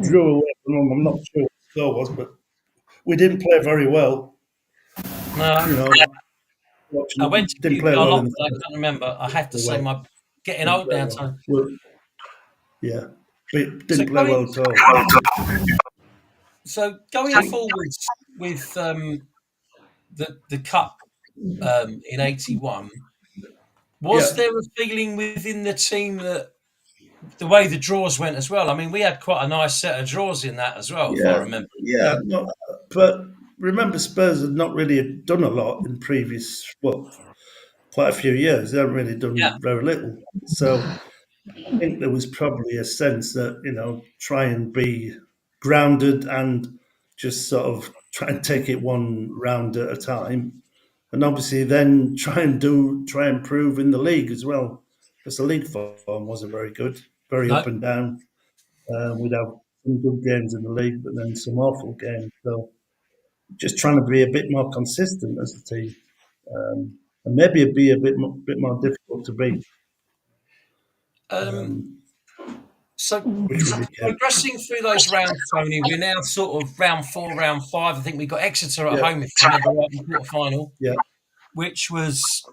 drew away from them. I'm not sure what the score was, but we didn't play very well. No. You know, I went to didn't play QPR well lot, in the but I first can't remember. I have to say, away. my getting Didn't old play now. well. So, Yeah, but so didn't play going, well at all. so going forwards with the cup in 81. Was Yeah, there a feeling within the team that the way the draws went as well? I mean, we had quite a nice set of draws in that as well, if I yeah, remember. yeah. No, but remember, Spurs had not really done a lot in previous, quite a few years. They haven't really Yeah, done very little. So I think there was probably a sense that, try and be grounded and just sort of try and take it one round at a time. And obviously then try and prove in the league as well. Because the league form wasn't very good, very no, up and down. We'd have some good games in the league, but then some awful games. So just trying to be a bit more consistent as a team. And maybe it'd be a bit more difficult to beat, um, um, so which we became. progressing through those rounds, Tony, we're now sort of round 4, round 5. I think we got Exeter at Yeah, home, if I remember right, in the quarter final, yeah, which was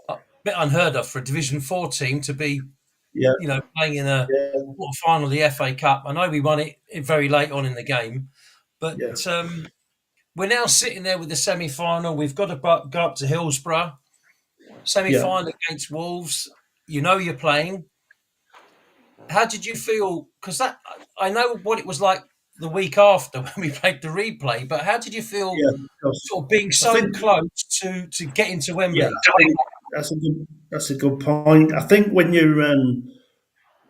a bit unheard of for a Division 4 team to be, yeah, playing in a yeah, quarter final of the FA Cup. I know we won it very late on in the game, but yeah, we're now sitting there with the semi final. We've got to go up to Hillsborough, semi yeah, final against Wolves. You're playing. How did you feel? Because I know what it was like the week after when we played the replay, but how did you feel yeah. Because sort of being I so think, close to getting to yeah, Wembley? that's a good point. I think when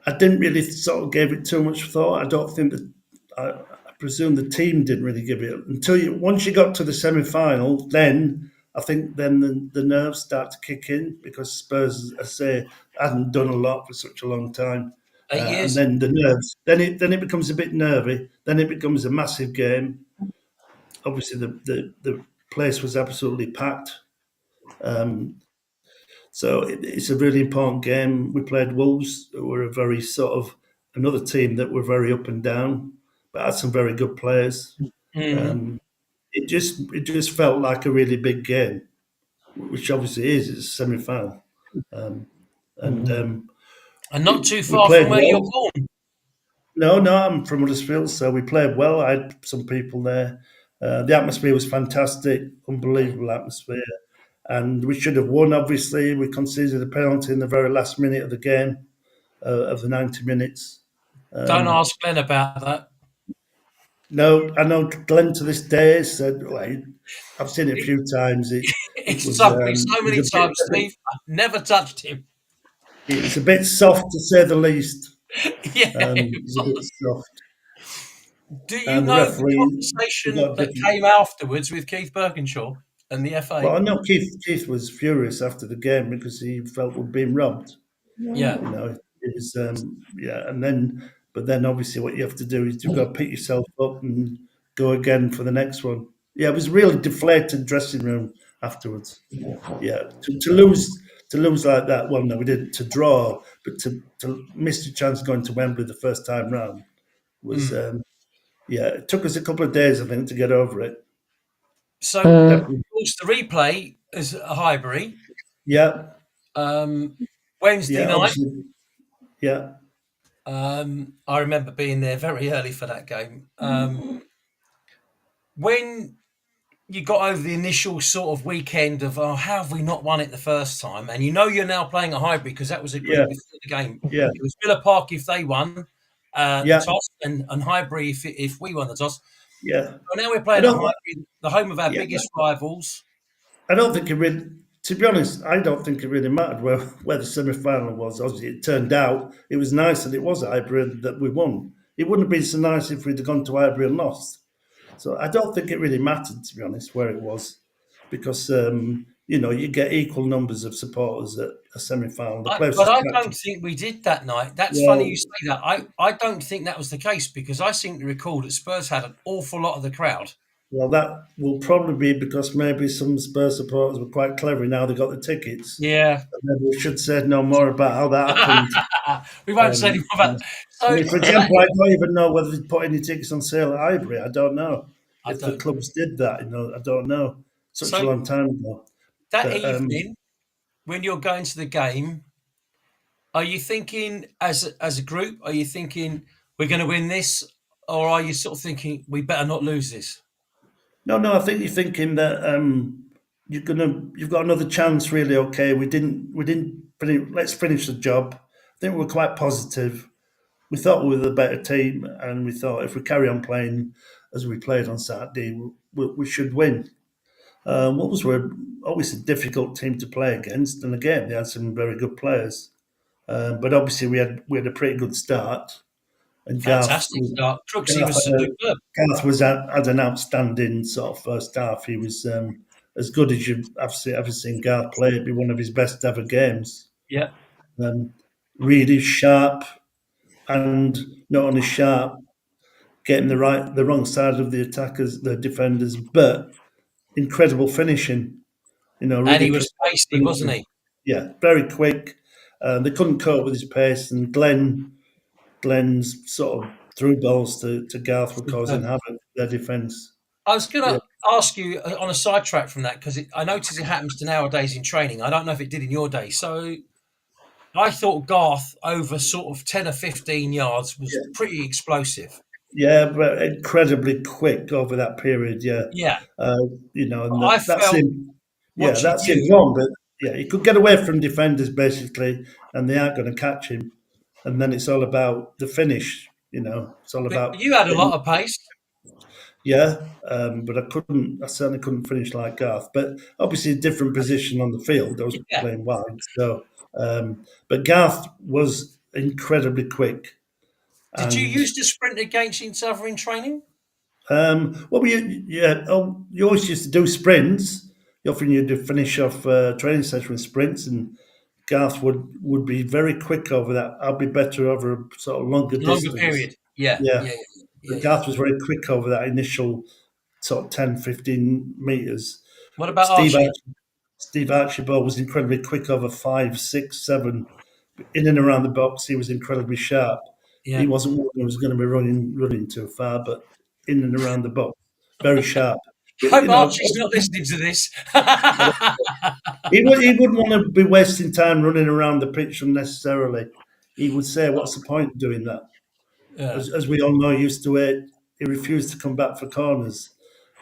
I didn't really sort of give it too much thought. I don't think that I presume the team didn't really give it until once you got to the semi-final. Then I think then the nerves start to kick in because Spurs, I say, hadn't done a lot for such a long time, 8 years? and then the nerves. Then it becomes a bit nervy. Then it becomes a massive game. Obviously, the place was absolutely packed. Um, So it's a really important game. We played Wolves, who were a very sort of another team that were very up and down, but had some very good players. Mm. Um, it just felt like a really big game, which obviously is. It's a semi final, and And not too we far from played where you're well. born. No, I'm from Huddersfield, so we played well. I had some people there. The atmosphere was fantastic, unbelievable atmosphere, and we should have won. Obviously, we conceded a penalty in the very last minute of the game, of the 90 minutes. Don't Um, ask Glenn about that. no, I know Glenn to this day said, well, I've seen it a few times. It It's was struck me so it was many a bit. times, Steve. I've never touched him. it was a bit soft to say the least. Yeah. It was a bit soft. Do you And the know the referee, he conversation got that different. came afterwards with Keith Birkinshaw and the Well, FA? I know Keith was furious after the game because he felt we'd been robbed. Yeah. You know, it was yeah, and then but then obviously what you have to do is you've got to pick yourself up and go again for the next one. Yeah, it was a really deflated dressing room afterwards. Yeah, to lose like that. Well, no, we didn't to draw, but to miss the chance going to Wembley the first time round was yeah. It took us a couple of days, I think, to get over it. So, of Definitely. course, the replay is at Highbury, Yeah, Wednesday yeah, night. obviously, yeah. I remember being there very early for that game. When you got over the initial sort of weekend of, oh, how have we not won it the first time? And you know you're now playing at Highbury because that was agreed Yeah, before the game. yeah, It was Villa Park if they won the yeah, toss, and Highbury if we won the toss. yeah. So now we're I playing at don't. Highbury, the home of our Yeah, biggest rivals. I don't think it really. To be honest, I don't think it really mattered where the semi final was. Obviously, it turned out it was nice that it was at Highbury that we won. It wouldn't have been so nice if we'd have gone to Highbury and lost. So I don't think it really mattered, to be honest, where it was, because you know you get equal numbers of supporters at a semi final. The place But was I packed. don't think we did that night. That's funny you Well, say that. I don't think that was the case because I seem to recall that Spurs had an awful lot of the crowd. well, that will probably be because maybe some Spurs supporters were quite clever now they got the tickets. Yeah. Maybe we should say no more about how that happened. We won't say any more about that. I So mean, for example, I don't even know whether they put any tickets on sale at Highbury. I don't know I if the don't. clubs did that. You know, I don't know. Such a So long time ago. that But evening, when you're going to the game, are you thinking as a group? Are you thinking we're going to win this, or are you sort of thinking we better not lose this? no, no, I think you're thinking that you've got another chance. Really, okay. We didn't finish, let's finish the job. I think we were quite positive. We thought we were the better team, and we thought if we carry on playing as we played on Saturday, we should win. Wolves were always a difficult team to play against, and again, they had some very good players. But obviously, we had a pretty good start, and Fantastic start. Crooksy was superb. Garth had an outstanding sort of first half. He was as good as you've ever seen Garth play. It'd be one of his best ever games. Yeah. Um, really sharp, and not only sharp, getting the wrong side of the attackers, the defenders, but incredible finishing. You know, And he really was pasty, wasn't finishing. he? Yeah, very quick. They couldn't cope with his pace, and Glenn's sort of through balls to Garth were causing Superb. havoc with their defence. I was going Yeah, to ask you on a sidetrack from that because I notice it happens to nowadays in training. I don't know if it did in your day. So I thought Garth over sort of 10 or 15 yards was yeah, pretty explosive. yeah, but incredibly quick over that period. Yeah, Yeah. uh, you know, and I that's felt him. Yeah, watching that's him you, wrong. But yeah, he could get away from defenders basically, and they aren't going to catch him. And then it's all about the finish. You know, it's all but about you had a getting. lot of pace. Yeah, but I couldn't. I certainly couldn't finish like Garth. But obviously, a different position on the field. I was Yeah. playing wide, so. But Garth was incredibly quick, Did you and used to sprint against each other in training? well, yeah, you always used to do sprints. You often you do finish off training session with sprints, and Garth would be very quick over that. I'd be better over a sort of longer Longer distance. period. Yeah. Yeah, Yeah. Yeah. but Yeah. Garth was very quick over that initial sort of 10, 15 meters. What about Steve Archie? Steve Archibald was incredibly quick over 5, 6, 7. In and around the box, he was incredibly sharp. He Yeah. wasn't one who was going to be running too far, but in and around the box, very sharp. Hope You know, Archie's not listening to this. he wouldn't want to be wasting time running around the pitch unnecessarily. He would say, "What's the point of doing that?" Yeah. As we all know, he used to it. He refused to come back for corners.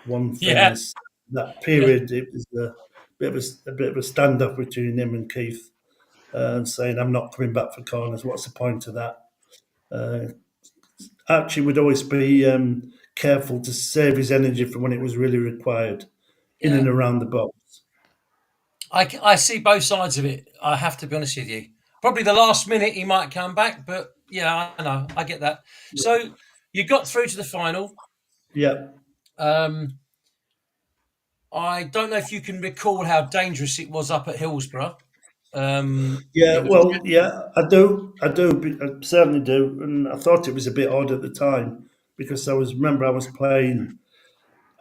One Yeah. famous that Yeah. period, it was a bit of a standoff between him and Keith, saying, "I'm not coming back for corners. What's the point of that?" Uh, Archie would always be careful to save his energy for when it was really required, in Yeah. and around the box. I see both sides of it. I have to be honest with you. Probably the last minute he might come back, but yeah, I know, I get that. So you got through to the final. Yeah. I don't know if you can recall how dangerous it was up at Hillsborough. Yeah, It was, well, yeah, I do. I certainly do. And I thought it was a bit odd at the time because remember, obviously,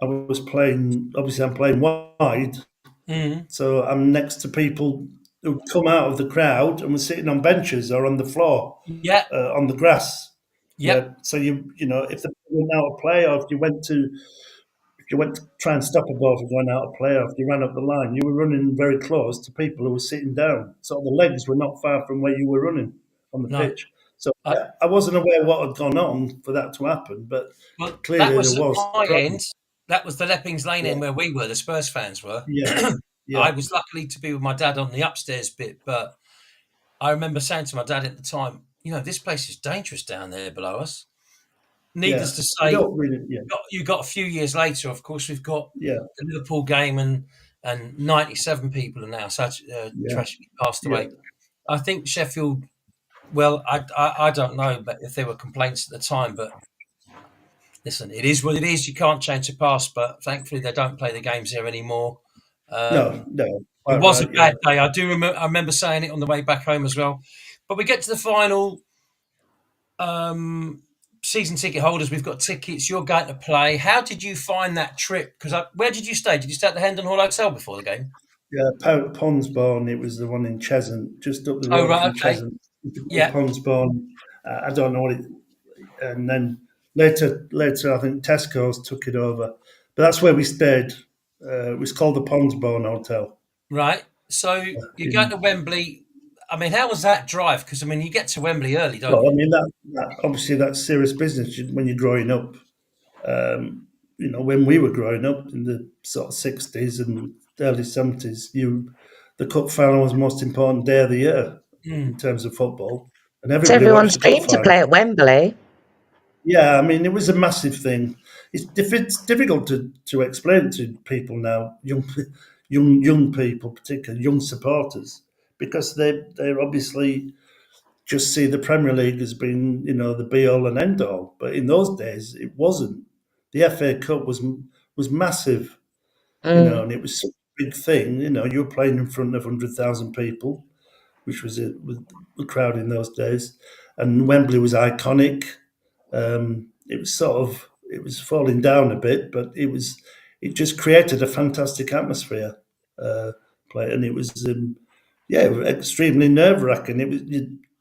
I'm playing wide. mm, So I'm next to people who come out of the crowd and were sitting on benches or on the floor, yeah, on the grass. yep, Yeah. So if the ball went out of play, or if you went to try and stop a ball from going out of play, or if you ran up the line, you were running very close to people who were sitting down. So the legs were not far from where you were running on the no. pitch. So I, I wasn't aware what had gone on for that to happen, but well, that clearly there was at was a my problem. end. That was the Leppings Lane Yeah, end where we were, the Spurs fans were. yeah, I yeah, was luckily to be with my dad on the upstairs bit, but I remember saying to my dad at the time, this place is dangerous down there below us. yeah. Needless to You say, don't really, yeah, you got a few years later, of course, we've got yeah, the Liverpool game, and 97 people are now yeah, tragically passed yeah. away. I think Sheffield. Well, I don't know, but if there were complaints at the time, but listen, it is what it is. You can't change the past, but thankfully they don't play the games there anymore. No, Um, no, it quite was a right. Yeah, bad day. I do remember. I remember saying it on the way back home as well. But we get to the final. Season ticket holders, we've got tickets. You're going to play. How did you find that trip? Because where did you stay? Did you stay at the Hendon Hall Hotel before the game? yeah. Ponsbourne. It was the one in Cheshunt, just up the Oh road right, from okay, Cheshunt. yeah, Ponsbourne. I don't know what it. And then later, I think Tesco's took it over. But that's where we stayed. It was called the Ponsbourne Hotel. right. So you're going In, to Wembley. I mean, how was that drive? Because I mean, you get to Wembley early, don't well, I you? mean obviously that's serious business when you're growing up. When we were growing up in the sort of 60s and early 70s, the cup final was the most important day of the year in Mm. terms of football, and It's everybody watched everyone's the cup dream to final. play at Wembley. Yeah, I mean, it was a massive thing. It's difficult to explain to people now, young people, particularly young supporters, because they're obviously just see the Premier League as being, the be all and end all. But in those days, it wasn't. The FA Cup was massive, Mm. and it was such a big thing. You were playing in front of 100,000 people, which was a crowd in those days, and Wembley was iconic. It was falling down a bit, but it just created a fantastic atmosphere. And it was yeah, it was extremely nerve wracking. It was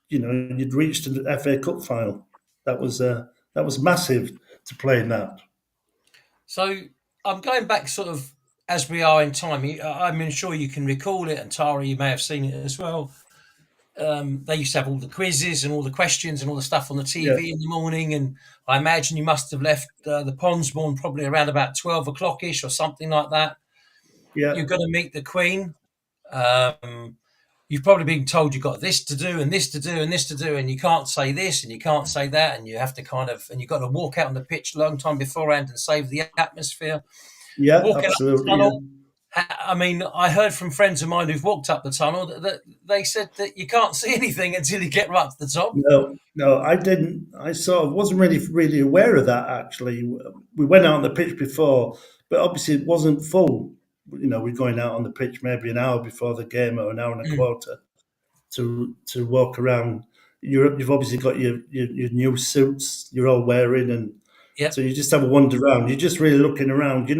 you'd reached an FA Cup final. That was massive to play in that. So I'm going back sort of as we are in time. I'm sure you can recall it, and Tara, you may have seen it as well. They used to have all the quizzes and all the questions and all the stuff on the Yeah, TV in the morning. And I imagine you must have left the Ponsbourne probably around about 12 o'clock ish or something like that. yeah, You're going to meet the Queen. Um, you've probably been told you've got this to do and this to do and this to do, and you can't say this and you can't say that, and you have to and you've got to walk out on the pitch a long time beforehand and save the atmosphere. yeah, Walking up the absolutely. Yeah. tunnel. I mean, I heard from friends of mine who've walked up the tunnel that they said that you can't see anything until you get right to the top. No, no, I didn't. I sort of wasn't really aware of that. Actually, we went out on the pitch before, but obviously it wasn't full. We're going out on the pitch maybe an hour before the game or an hour and a Mm, quarter to walk around. You've obviously got your new suits you're all wearing, and yep. so you just have a wander around. You're just really looking around. You're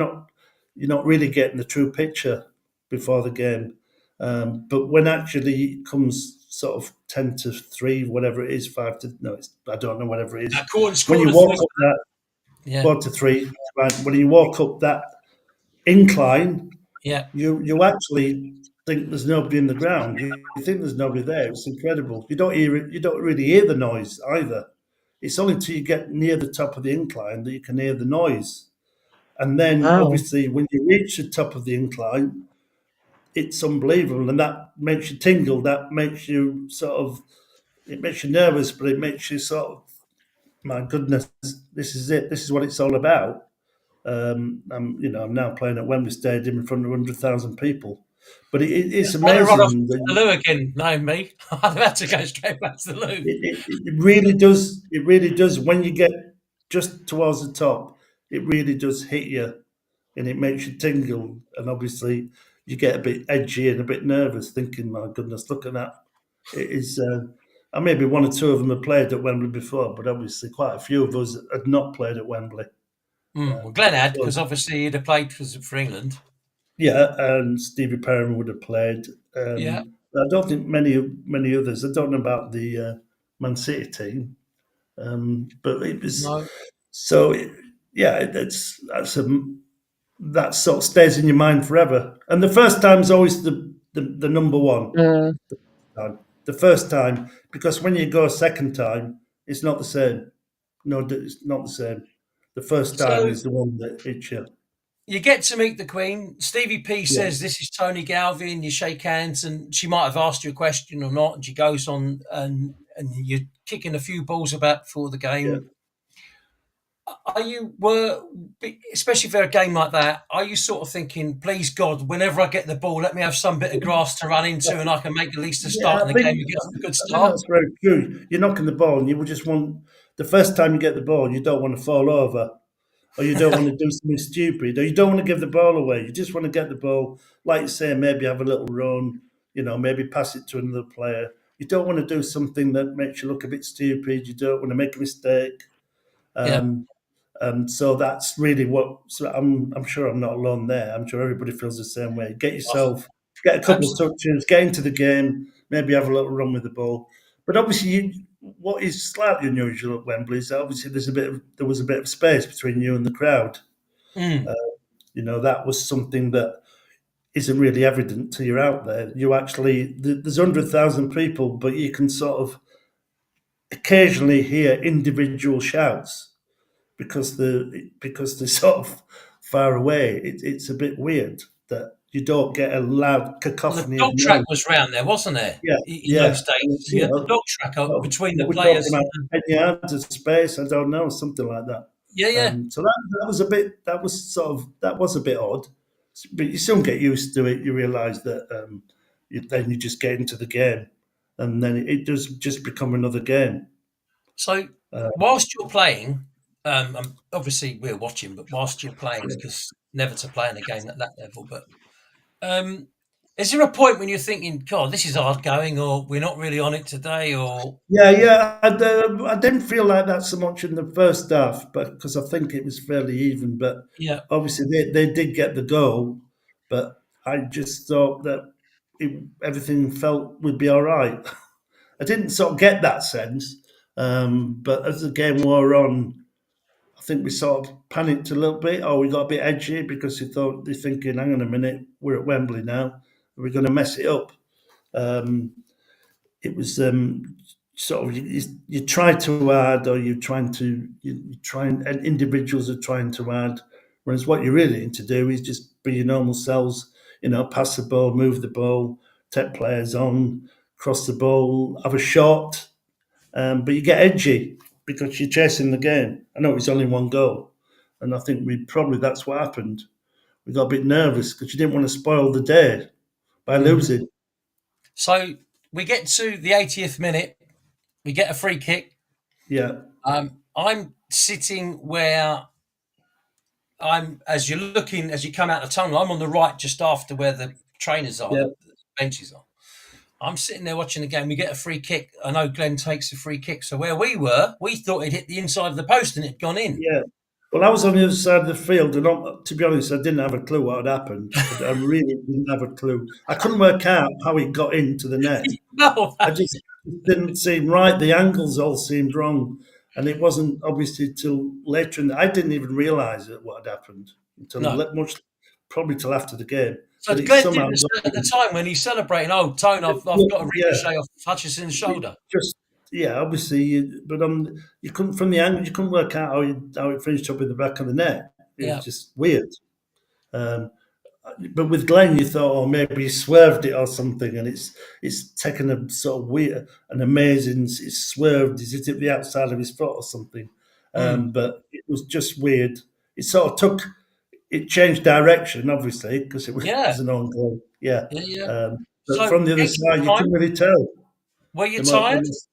not really getting the true picture before the game. But when actually it comes sort of 10 to 3, whatever it is, 5 to no, I don't know, whatever it is. Quarter, When you quarter walk three. up that Yeah, 4 to 3, right, when you walk up that incline, yeah. you actually think there's nobody in the ground. You think there's nobody there. It's incredible. You don't hear it. You don't really hear the noise either. It's only until you get near the top of the incline that you can hear the noise. And then, Wow. obviously, when you reach the top of the incline, it's unbelievable, and that makes you tingle. That makes you it makes you nervous, but it makes you sort of, my goodness, this is it. This is what it's all about. I'm now playing at Wembley Stadium in front of 100,000 people. But it's I'd have run off amazing to the that loo again, knowing me. I'd have had to go straight back to the loo. it really does. It really does. When you get just towards the top, it really does hit you, and it makes you tingle. And obviously, you get a bit edgy and a bit nervous, thinking, "My goodness, look at that!" It is. And maybe one or two of them have played at Wembley before, but obviously, quite a few of us had not played at Wembley. Well, Glenn had, So, because obviously he'd have played for England. yeah, and Stevie Perrin would have played. Yeah. I don't think many others. I don't know about the Man City team, but it was No. so. Yeah, that sort of stays in your mind forever. And the first time is always the number one Mm. time. The first time, because when you go a second time, it's not the same. No, it's not the same. The first time So is the one that hits you. you get to meet the Queen. Stevie P Yeah, says, "This is Tony Galvin." You shake hands, and she might have asked you a question or not, and she goes on, and you're kicking a few balls about before the yeah. game. Especially for a game like that, are you sort of thinking, please God, whenever I get the ball, let me have some bit of grass to run into, and I can make at least a Yeah, start in the game and get off a good I think start? that's very true. You're knocking the ball, and you would just want the first time you get the ball, you don't want to fall over, or you don't want to do something stupid, or you don't want to give the ball away. You just want to get the ball, like you say, maybe have a little run, maybe pass it to another player. You don't want to do something that makes you look a bit stupid. You don't want to make a mistake. Yeah, Um, so that's really what. So I'm sure I'm not alone there. I'm sure everybody feels the same way. Get a couple of absolutely. touches, get into the game, maybe have a little run with the ball. But obviously, what is slightly unusual at Wembley is that obviously there was a bit of space between you and the crowd. Mm. That was something that isn't really evident till you're out there. You actually there's 100,000 people, but you can sort of occasionally hear individual shouts because they're sort of far away. It's a bit weird that you don't get a loud Well, the cacophony of dog track noise. was round there, wasn't there? Yeah, In yeah. those And days, it's, you had the dog track up between the we're talking players. about 10 yards of space. I don't know, something like that. Yeah, yeah. So that was a bit. That was a bit odd, but you soon get used to it. You realise that then you just get into the game, and then it does just become another game. So Uh, whilst you're playing, obviously we're watching, but whilst you're playing, because never to play in a game at that level, but um, is there a point when you're thinking, God, this is hard going, or we're not really on it today, or yeah. I didn't feel like that so much in the first half, but because I think it was fairly even. But yeah, obviously they did get the goal, but I just thought that everything felt would be all right. I didn't sort of get that sense, but as the game wore on, I think we sort of panicked a little bit, or we got a bit edgy because they're thinking, hang on a minute, we're at Wembley now, we're going to mess it up. Um, it was sort of you try to add, or you try and individuals are trying to add, whereas what you really need to do is just be your normal selves. Pass the ball, move the ball, take players on, cross the ball, have a shot, but you get edgy because you're chasing the game. I know it's only one goal, and I think that's what happened. We got a bit nervous because you didn't want to spoil the day by Mhm. losing. So we get to the 80th minute, we get a free kick. Yeah, I'm sitting where as you come out the tunnel, I'm on the right just after where the trainers are, yeah, the benches are. I'm sitting there watching the game. We get a free kick. I know Glenn takes a free kick. So where we were, we thought it hit the inside of the post and it'd gone in. yeah. Well, I was on the other side of the field, and to be honest, I didn't have a clue what had happened. I really didn't have a clue. I couldn't work out how it got into the net. No, I just didn't seem right. The angles all seemed wrong, and it wasn't obviously till later. I didn't even realise what had happened until no. probably till after the game. So But it Glenn somehow didn't got at the time when he's celebrating. Oh, Tone, I've got a yeah. ricochet off Hutchinson's shoulder. Just obviously, you couldn't from the angle, you couldn't work out how it finished up in the back of the net. It Yeah. was just weird. Um, but with Glenn, you thought, oh, maybe he swerved it or something, and it's taken a sort of weird, an amazing. It's swerved. Is it at the outside of his foot or something? Mm. But it was just weird. It sort of took. it changed direction, obviously, because it was Yeah, an own goal. Yeah. yeah, yeah. But So from the other extra side, you time. couldn't really tell. Were you There might, there tired? was,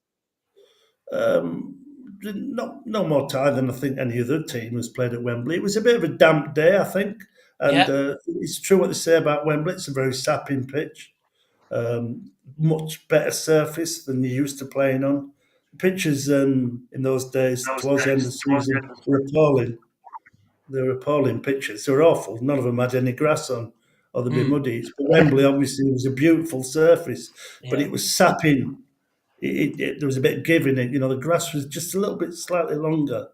no more time than I think any other team has played at Wembley. It was a bit of a damp day, I think. And Yeah, it's true what they say about Wembley. It's a very sapping pitch. Much better surface than you used to playing on. Pitches in those days, towards the end of the season, were appalling. They were appalling pitches. They were awful. None of them had any grass on, or they'd be mm, muddy. But Wembley obviously was a beautiful surface, but yeah. it was sapping. There was a bit of give in it. The grass was just a little bit slightly longer.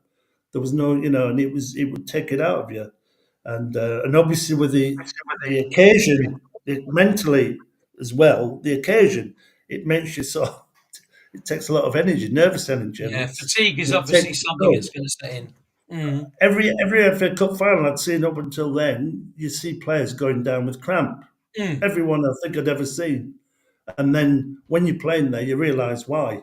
There was no, and it would take it out of you. And obviously with the occasion, mentally as well, the occasion, it makes you it takes a lot of energy, nervous energy, and Yeah, fatigue is it obviously takes something go. that's going to set in. Mm. Every FA Cup final I'd seen up until then, you see players going down with cramp. Mm. Everyone I think I'd ever seen. And then when you're playing there, you realise why.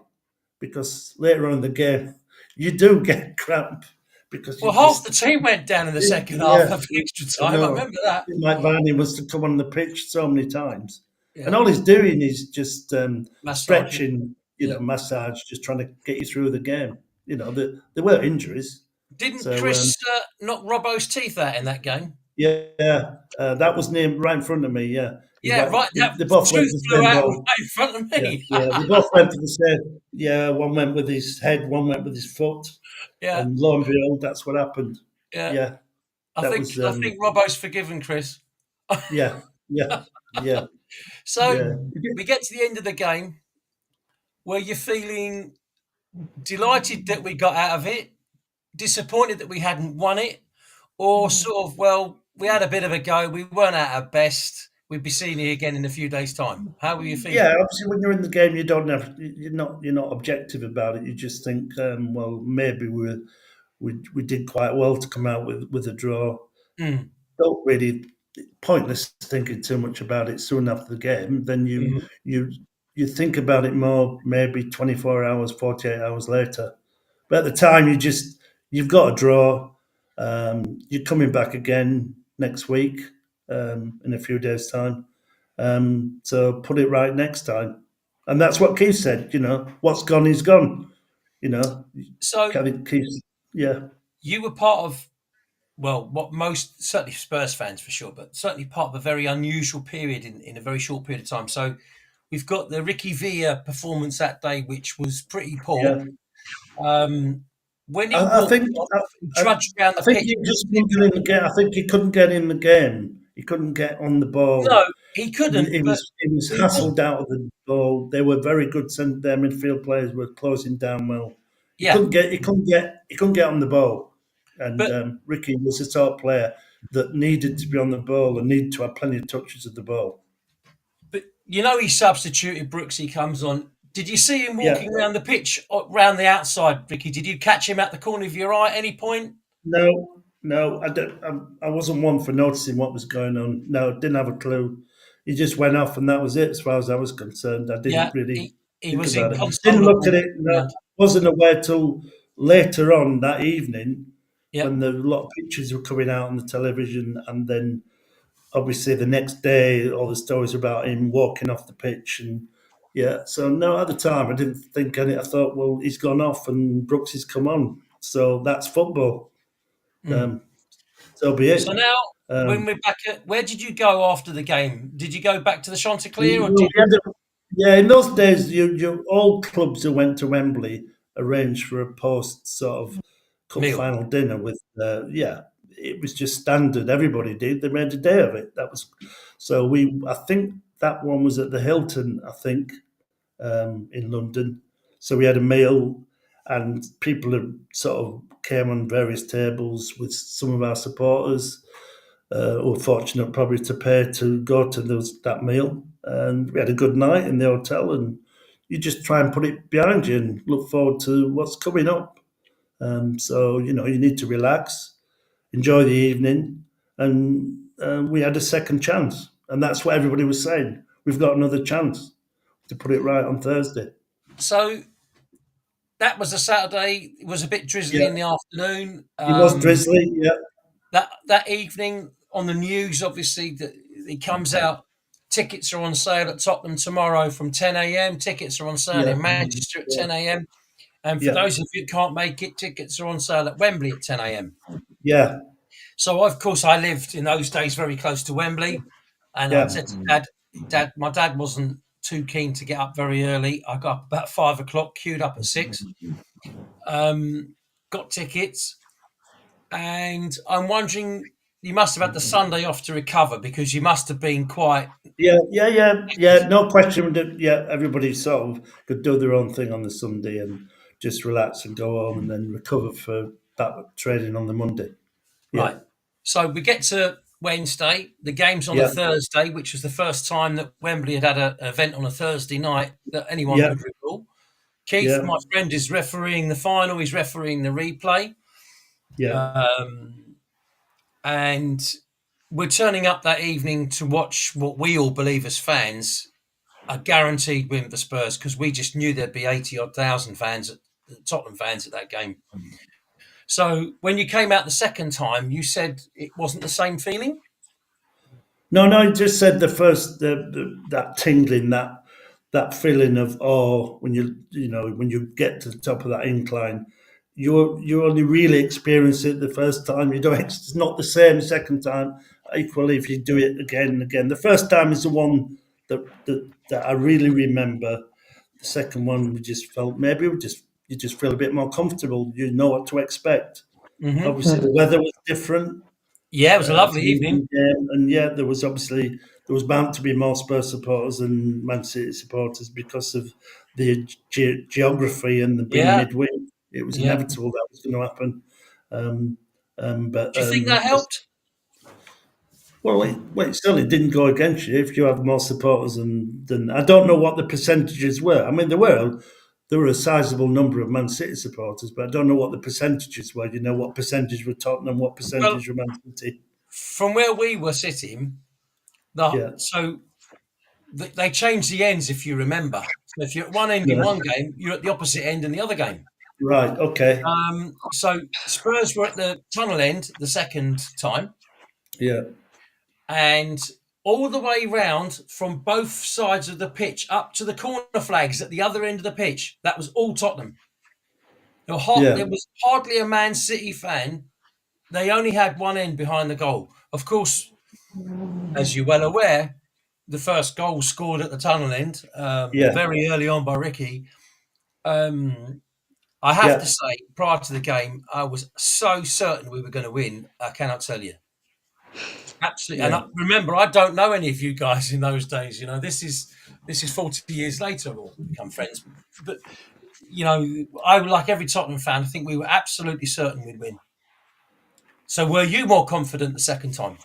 Because later on in the game, you do get cramp because you Well, half the just team went down in the second half yeah, of extra I time. I know. remember that. Mike Varney must have come on the pitch so many times, and Yeah, all he's doing is just massaging. stretching, Yeah. massage, just trying to get you through the game. There were injuries, Didn't so Chris knock Robbo's teeth out in that game? yeah, that was named right in front of me. Yeah, Yeah, right. That they both went tooth for the flew same out ball. right in front of Yeah, me. yeah, they both went for the same. Yeah, one went with his head, one went with his foot, Yeah, and lo and behold, that's what happened. yeah. Yeah, I that think was I think Robbo's forgiven Chris. yeah, yeah, yeah, So yeah. we get to the end of the game where you're feeling delighted that we got out of it, disappointed that we hadn't won it, or sort of, well, we had a bit of a go. We weren't at our best. We'd be seeing you again in a few days' time. How were you Yeah, feeling? obviously, when you're in the game, you don't have you're not objective about it. You just think, well, maybe we did quite well to come out with a draw. Mm, Don't really pointless thinking too much about it soon after the game. Then mhm. you think about it more maybe 24 hours, 48 hours later. But at the time, you've got a draw. You're coming back again next week in a few days' time. So put it right next time. And that's what Keith said, what's gone is gone. So Keith, yeah. you were part of, well, what most, certainly Spurs fans for sure, but certainly part of a very unusual period in a very short period of time. So we've got the Ricky Villa performance that day, which was pretty poor. Yeah. When he I walked think off, I, he trudged around I the think pitch. he just couldn't get in the game. I think he couldn't get in the game. He couldn't get on the ball. No, he couldn't, but He was he walked. hassled out of the ball. They were very good. Their midfield players were closing down well. He Yeah, couldn't get. He couldn't get on the ball. And but Ricky was the sort of player that needed to be on the ball and needed to have plenty of touches of the ball. he substituted Brooks. He comes on. Did you see him Yeah. walking around the pitch, around the outside, Ricky? Did you catch him at the corner of your eye at any point? No, I don't. I wasn't one for noticing what was going on. No, didn't have a clue. He just went off, and that was it, as far as I was concerned. I Yeah, didn't really he think was about it. Didn't look inconsolable at it. walking No, around. wasn't aware till later on that evening Yeah. when a lot of pictures were coming out on the television, and then obviously the next day all the stories about him walking off the pitch and. Yeah, so no, at the time I didn't think any. I thought, well, he's gone off and Brooks has come on, so that's football. Mm. So be it. So now, when Um, we're back at, where did you go after the game? Did you go back to the Chanticleer, or we did had yeah, in those days, all clubs who went to Wembley arranged for a post sort of cup meal? final dinner with. Yeah, it was just standard. Everybody did. They made a day of it. That was so. I think that one was at the Hilton. I think in London. So we had a meal, and people had sort of came on various tables with some of our supporters who were fortunate probably to pay to go to that meal. And we had a good night in the hotel, and you just try and put it behind you and look forward to what's coming up. So, you need to relax, enjoy the evening, and we had a second chance. And that's what everybody was saying. We've got another chance to put it right on Thursday. So that was a Saturday. It was a bit drizzly Yeah, in the afternoon. it was drizzly. Yeah, that evening on the news, obviously, that it comes out. Tickets are on sale at Tottenham tomorrow from 10 a.m. Tickets are on sale Yeah, in Manchester at yeah, 10 a.m. And for yeah, those of you who can't make it, tickets are on sale at Wembley at 10 a.m. yeah, So, of course, I lived in those days very close to Wembley. And I yeah, said to Dad, my dad wasn't too keen to get up very early. I got up about 5 o'clock, queued up at 6, got tickets. And I'm wondering, you must have had the Sunday off to recover because you must have been quite. yeah. No question. Yeah, everybody sort of could do their own thing on the Sunday and just relax and go home and then recover for that training on the Monday. Yeah, Right. So we get to Wednesday. The game's on a yeah, Thursday, which was the first time that Wembley had an event on a Thursday night that anyone yeah, could recall. Keith, yeah, my friend, is refereeing the final. He's refereeing the replay. yeah. Um, and we're turning up that evening to watch what we all believe as fans a guaranteed win for Spurs because we just knew there'd be 80 odd thousand fans, Tottenham fans at that game. So when you came out the second time, you said it wasn't the same feeling. No, no. I just said the first that tingling, that feeling of awe when when you get to the top of that incline. You only really experience it the first time. You don't. It's not the same second time. Equally, if you do it again and again, the first time is the one that I really remember. The second one, we just felt maybe you just feel a bit more comfortable. You know what to expect. Mm-hmm. Obviously, the weather was different. Yeah, it was a lovely evening. And yeah, there was bound to be more Spurs supporters than Man City supporters because of the geography and the being Yeah, midweek. It was yeah. inevitable that was going to happen. Um, but Do you think that helped? well, it certainly didn't go against you if you have more supporters than I don't know what the percentages were. I mean, there were a sizable number of Man City supporters, but I don't know what the percentages were. You know, what percentage were Tottenham, what Well, percentage were Man City? from where we were sitting, Yeah, they changed the ends, if you remember. So if you're at one end in yeah. one game, you're at the opposite end in the other game. Right. Okay. So Spurs were at the tunnel end the second time, Yeah. and all the way round from both sides of the pitch up to the corner flags at the other end of the pitch, that was all Tottenham. Yeah. There was hardly a Man City fan. They only had one end behind the goal. Of course, as you're well aware, the first goal was scored at the tunnel end Yeah. very early on by Ricky. I have to Yeah. say, prior to the game, I was so certain we were going to win. I cannot tell you. Absolutely. And Yeah. remember, I don't know any of you guys in those days. This is 40 years later, or become friends. But I, like every Tottenham fan, I think we were absolutely certain we'd win. So, were you more confident the second time?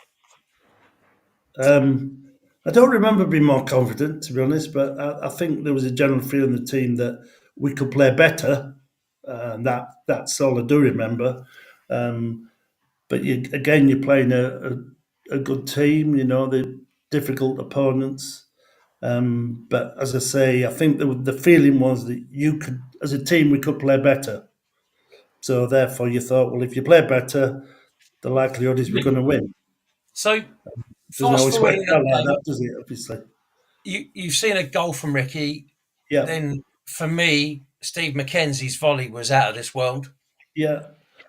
I don't remember being more confident, to be honest, but I think there was a general feeling in the team that we could play better. And that's all I do remember. But you're playing a good team. The difficult opponents. But as I say, I think the feeling was that you could, as a team, we could play better. So therefore, you thought, well, if you play better, the likelihood is we're going to win. So, Doesn't fast always work forwarding that out like game, that, does it? Obviously. you've seen a goal from Ricky. Yeah, Then, for me, Steve McKenzie's volley was out of this world. yeah.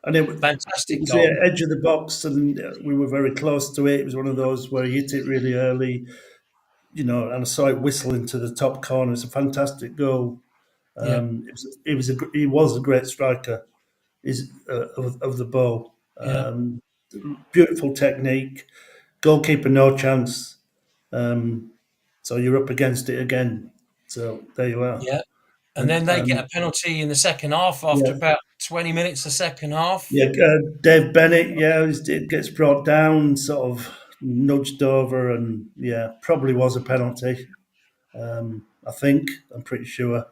And it Fantastic was the goal. edge of the box, and we were very close to it. It was one of those where he hit it really early, and I saw it whistle into the top corner. It's a fantastic goal. Yeah, He was a great striker. Of the ball. yeah, Beautiful technique. Goalkeeper no chance. So you're up against it again. So there you are. yeah. And then And they get a penalty in the second half after yeah, about 20 minutes the second half. yeah. Dave Bennett, yeah, it gets brought down, sort of nudged over, and yeah, probably was a penalty. I think I'm pretty sure.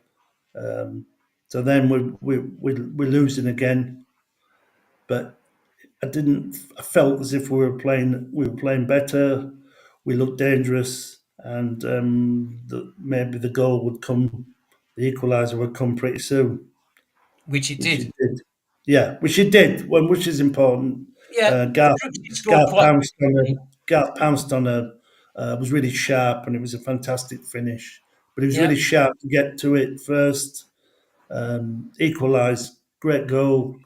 So then we're losing again, but I felt as if we were playing better. We looked dangerous, and maybe the goal would come, the equaliser would come pretty soon, Which it which it did. did. Yeah, which it did, which is important. Yeah, Garth, Brooks scored Garth quite pounced on quickly. was really sharp, and it was a fantastic finish. But he was Yeah. really sharp to get to it first. Equalised, great goal,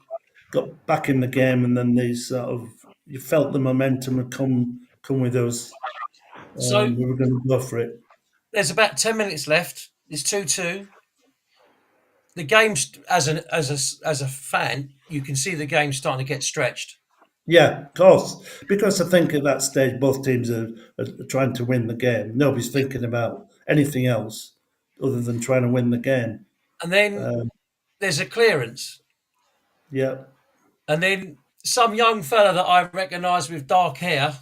got back in the game, and then these sort of you felt the momentum had come with us. So We were going to go for it. there's about 10 minutes left. It's 2-2. The game's as a fan, you can see the game starting to get stretched. Yeah, of course. Because I think at that stage both teams are trying to win the game. Nobody's thinking about anything else other than trying to win the game. And then Um, there's a clearance. yeah, And then some young fella that I recognise with dark hair,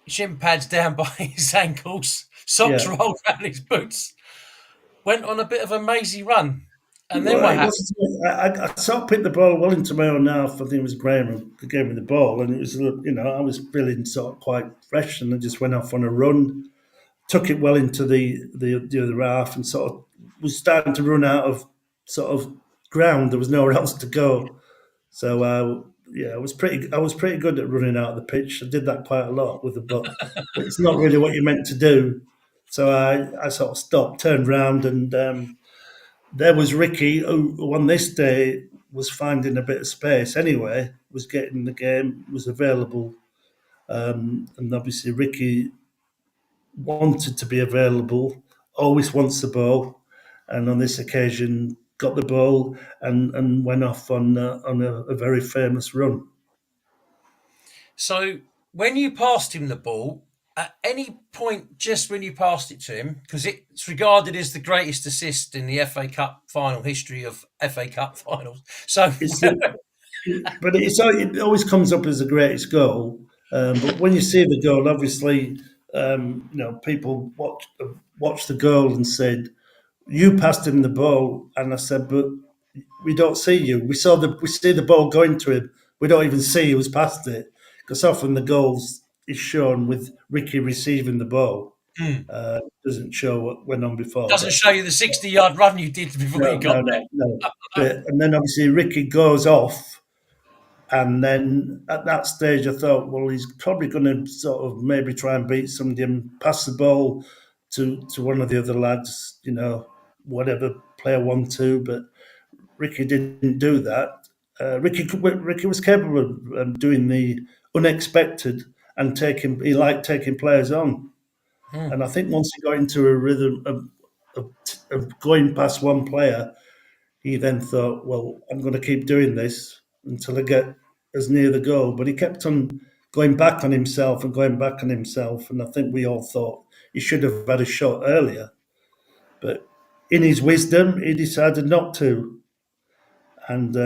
shin pads down by his ankles, socks yeah. rolled around his boots, went on a bit of a mazy run. And then Well, what it happened? wasn't. I sort of picked the ball well into my own half. I think it was Graham who gave me the ball, and it was I was feeling sort of quite fresh, and I just went off on a run, took it well into the other half, and sort of was starting to run out of sort of ground. There was nowhere else to go. So yeah, I was pretty good at running out of the pitch. I did that quite a lot with the ball, but it's not really what you're meant to do. So I sort of stopped, turned round, and there was Ricky, who on this day was finding a bit of space anyway, was getting the game, was available, and obviously Ricky wanted to be available, always wants the ball, and on this occasion got the ball and went off on a very famous run. So when you passed him the ball, at any point just when you passed it to him, because it's regarded as the greatest assist in the FA Cup final history of FA Cup finals. So It's but it always comes up as the greatest goal. But when you see the goal, obviously, people watch the goal and said, "You passed him the ball," and I said, "But we don't see you. We see the ball going to him. We don't even see who's passed it because often the goals is shown with Ricky receiving the ball. Doesn't show what went on before. doesn't show you the 60-yard run you did before you No, got no, there. no, no. And then obviously Ricky goes off, and then at that stage I thought, well, he's probably going to sort of maybe try and beat somebody and pass the ball to one of the other lads, whatever player 1-2. But Ricky didn't do that. Ricky was capable of doing the unexpected and he liked taking players on. And I think once he got into a rhythm of going past one player, he then thought, well, I'm going to keep doing this until I get as near the goal. But he kept on going back on himself and going back on himself. And I think we all thought he should have had a shot earlier. But in his wisdom, he decided not to. And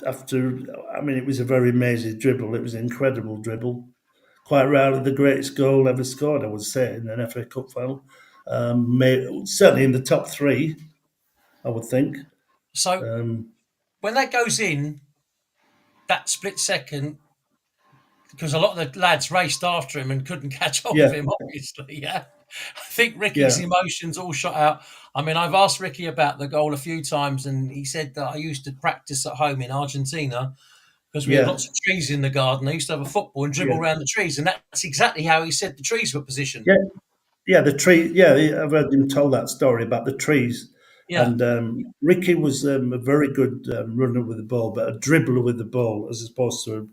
it was a very amazing dribble. It was an incredible dribble. Quite rarely the greatest goal ever scored, I would say, in an FA Cup final. Certainly in the top three, I would think. So Um, when that goes in, that split second, because a lot of the lads raced after him and couldn't catch hold yeah, of him, obviously, yeah. I think Ricky's yeah, emotions all shot out. I mean, I've asked Ricky about the goal a few times, and he said that I used to practice at home in Argentina because we had yeah, lots of trees in the garden. I used to have a football and dribble yeah, around the trees, and that's exactly how he said the trees were positioned. yeah, yeah. The tree. Yeah, I've heard him tell that story about the trees. Yeah. And Ricky was a very good runner with the ball, but a dribbler with the ball as opposed to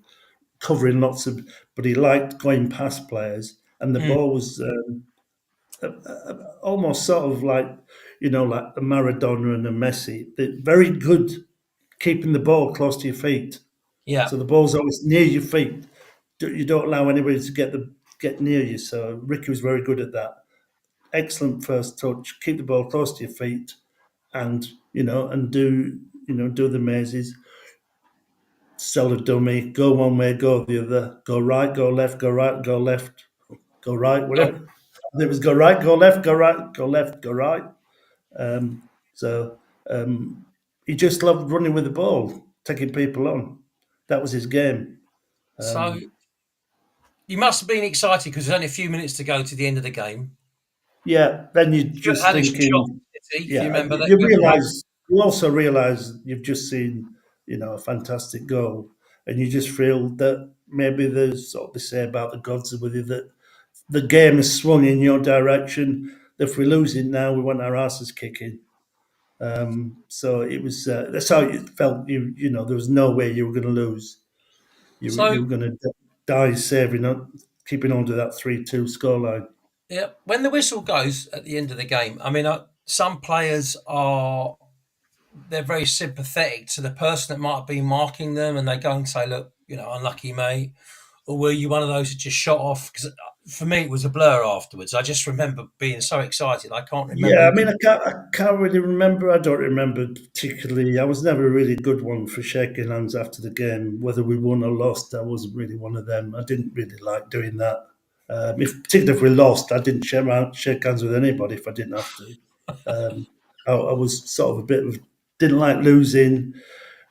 covering lots of. But he liked going past players, and the Mm. ball was almost sort of like like a Maradona and a Messi. They're very good keeping the ball close to your feet. Yeah. So the ball's always near your feet. You don't allow anybody to get near you. So Ricky was very good at that. Excellent first touch. Keep the ball close to your feet, and do the mazes. Sell a dummy. Go one way, go the other. Go right, go left, go right, go left, go right. Whatever. It was go right, go left, go right, go left, go right. So he just loved running with the ball, taking people on. That was his game. So you must have been excited because there's only a few minutes to go to the end of the game. Yeah, then you're just Alisson shot, thinking, if you yeah, remember that. you also realise you've just seen, a fantastic goal. and you just feel that maybe there's what they say about the gods are with you, that the game has swung in your direction. If we're losing now, we want our asses kicking. So it was that's how it felt. You know there was no way you were going to lose. You So were going to die saving up, keeping on to that 3-2 scoreline. yeah, when the whistle goes at the end of the game, I mean, some players are they're very sympathetic to the person that might have been marking them, and they go and say, "Look, you know, unlucky mate," or were you one of those that just shot off? Because for me, it was a blur afterwards. I just remember being so excited. I can't Yeah, remember. I mean, I can't really remember. I don't remember particularly. I was never a really good one for shaking hands after the game, whether we won or lost. I wasn't really one of them. I didn't really like doing that. Particularly if we lost, I didn't shake hands with anybody if I didn't have to. I was sort of a bit of didn't like losing,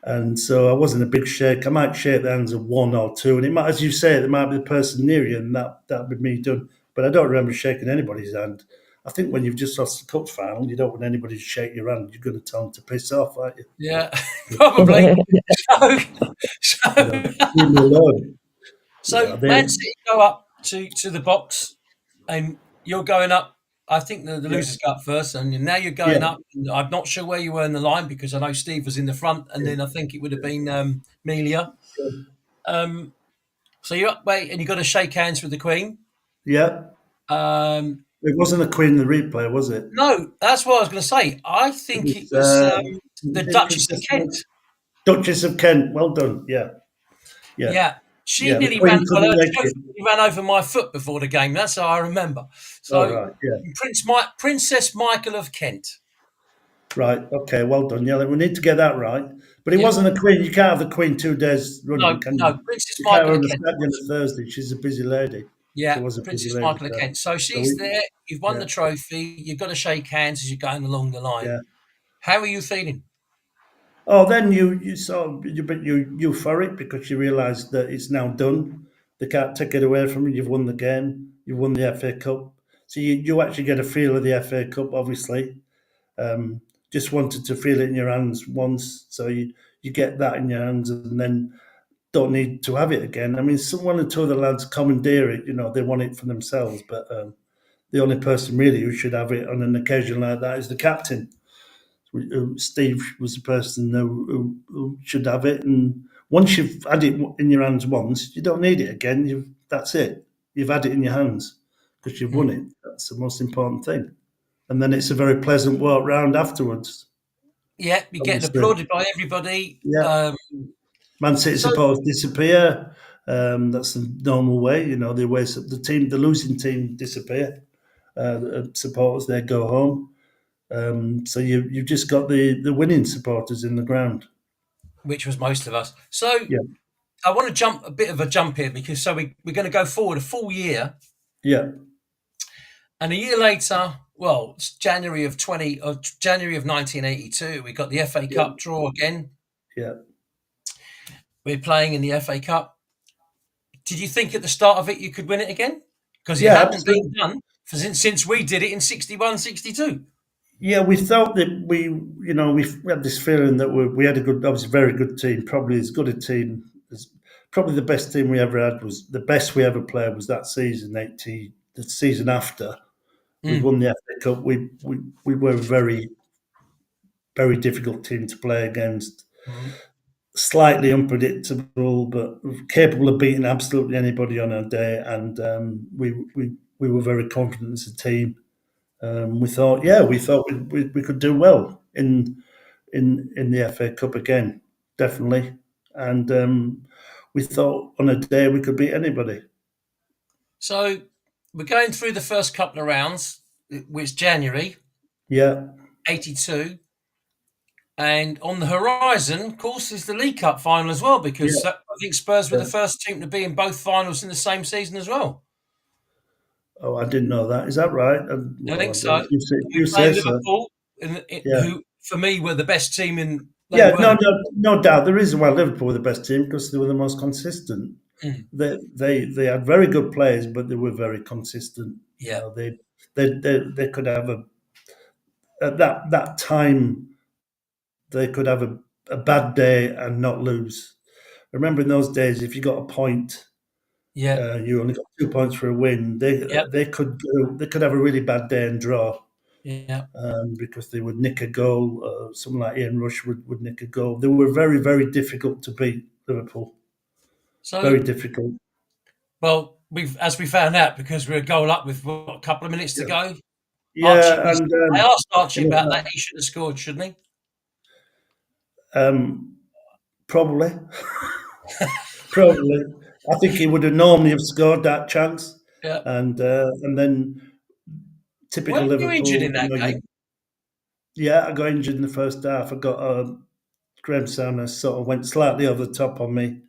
and so I wasn't a big shake. I might shake the hands of one or two, and it might, as you say, there might be the person near you, and that'd be me done. But I don't remember shaking anybody's hand. I think when you've just lost the cup final, you don't want anybody to shake your hand. You're going to tell them to piss off, aren't you? Yeah, probably. So, You know, so, leave me alone. You so know, Man City go up to the box, and you're going up. I think the yeah, losers go up first, and now you're yeah, going up. And I'm not sure where you were in the line because I know Steve was in the front, and then I think it would have been Melia. Um, so you're up, wait, and you got to shake hands with the Queen. yeah. Um, It wasn't a Queen the replay, was it? no, that's what I was going to say. I It think it was was the was it Duchess of Princess Kent. Duchess of Kent. Well done. Yeah, yeah, Yeah, she yeah. The nearly ran. Queen Well, couldn't her make trophy it. ran over my foot before the game. That's how I remember. All So right. Yeah. Princess Michael of Kent. Right. Okay. Well done. Yeah, we need to get that right. But it Yeah, wasn't a Queen. You can't have the Queen 2 days running, no, can no, you? Princess You can't Michael have of her on a Kent. It Saturday and was. a Thursday. She's a busy lady. She Yeah, was a busy Princess lady. Michael of So, Kent. So so she's we, there. You've won yeah, the trophy. You've got to shake hands as you're going along the line. yeah. How are you feeling? Oh, then you sort of you euphoric because you realise that it's now done. They can't take it away from you. You've won the game. You've won the FA Cup. So you actually get a feel of the FA Cup. Obviously, um, just wanted to feel it in your hands once, so you get that in your hands, and then don't need to have it again. I mean, one or two of the lads commandeer it. You know, they want it for themselves, but the only person really who should have it on an occasion like that is the captain. Steve was the person who should have it. And once you've had it in your hands once, you don't need it again. That's it. You've had it in your hands because you've won Mm. it. That's the most important thing. And then it's a very pleasant walk round afterwards. Yeah, you're getting Obviously, applauded by everybody. yeah. Man City So supporters disappear. That's the normal way. You know, the losing team disappear. The supporters they go home. So you've just got the winning supporters in the ground. which was most of us. So Yeah, I want to jump a bit of a jump here because we're going to go forward a full year, yeah, and a year later, well, it's January of 1982. We got the FA yeah, Cup draw again. yeah, We're playing in the FA Cup. Did you think at the start of it you could win it again? Because it yeah. hadn't been Absolutely. done since we did it in 61, 62. Yeah, we thought that we had this feeling that we had a good, obviously very good team, probably as good a team as probably the best team we ever had was the best we ever played was that season 80. The season after we Mm. won the FA Cup, we were a very difficult team to play against. Mm. Slightly unpredictable, but capable of beating absolutely anybody on our day. And we were very confident as a team. We thought we could do well in the FA Cup again, definitely. And we thought on a day we could beat anybody. So we're going through the first couple of rounds, which January Yeah, 82. And on the horizon, of course, is the League Cup final as well, yeah, because I think Spurs were yeah. the first team to be in both finals in the same season as well. Oh, I didn't know that. Is that right? I Well, think so. We you played say so. Liverpool, Yeah. who for me were the best team in. They Yeah, were no, the no doubt. The reason why Liverpool were the best team because they were the most consistent. Mm, They had very good players, but they were very consistent. You yeah. know, they could have at that time they could have a bad day and not lose. remember in those days, if you got a point, Yeah, you only got 2 points for a win. yeah, They could have a really bad day and draw. yeah. Because they would nick a goal. Someone like Ian Rush would nick a goal. They were very, very difficult to beat, Liverpool. Very So, difficult. well, as we found out, because we're a goal up with a couple of minutes to Yeah, go. Archie yeah, was. and I asked Archie you about know, that. He should have scored, shouldn't he? probably, probably. I think he would have normally have scored that chance, Yeah. and then typical Weren't you injured Liverpool. in that game? Yeah, I got injured in the first half. I got Graham Souness sort of went slightly over the top on me.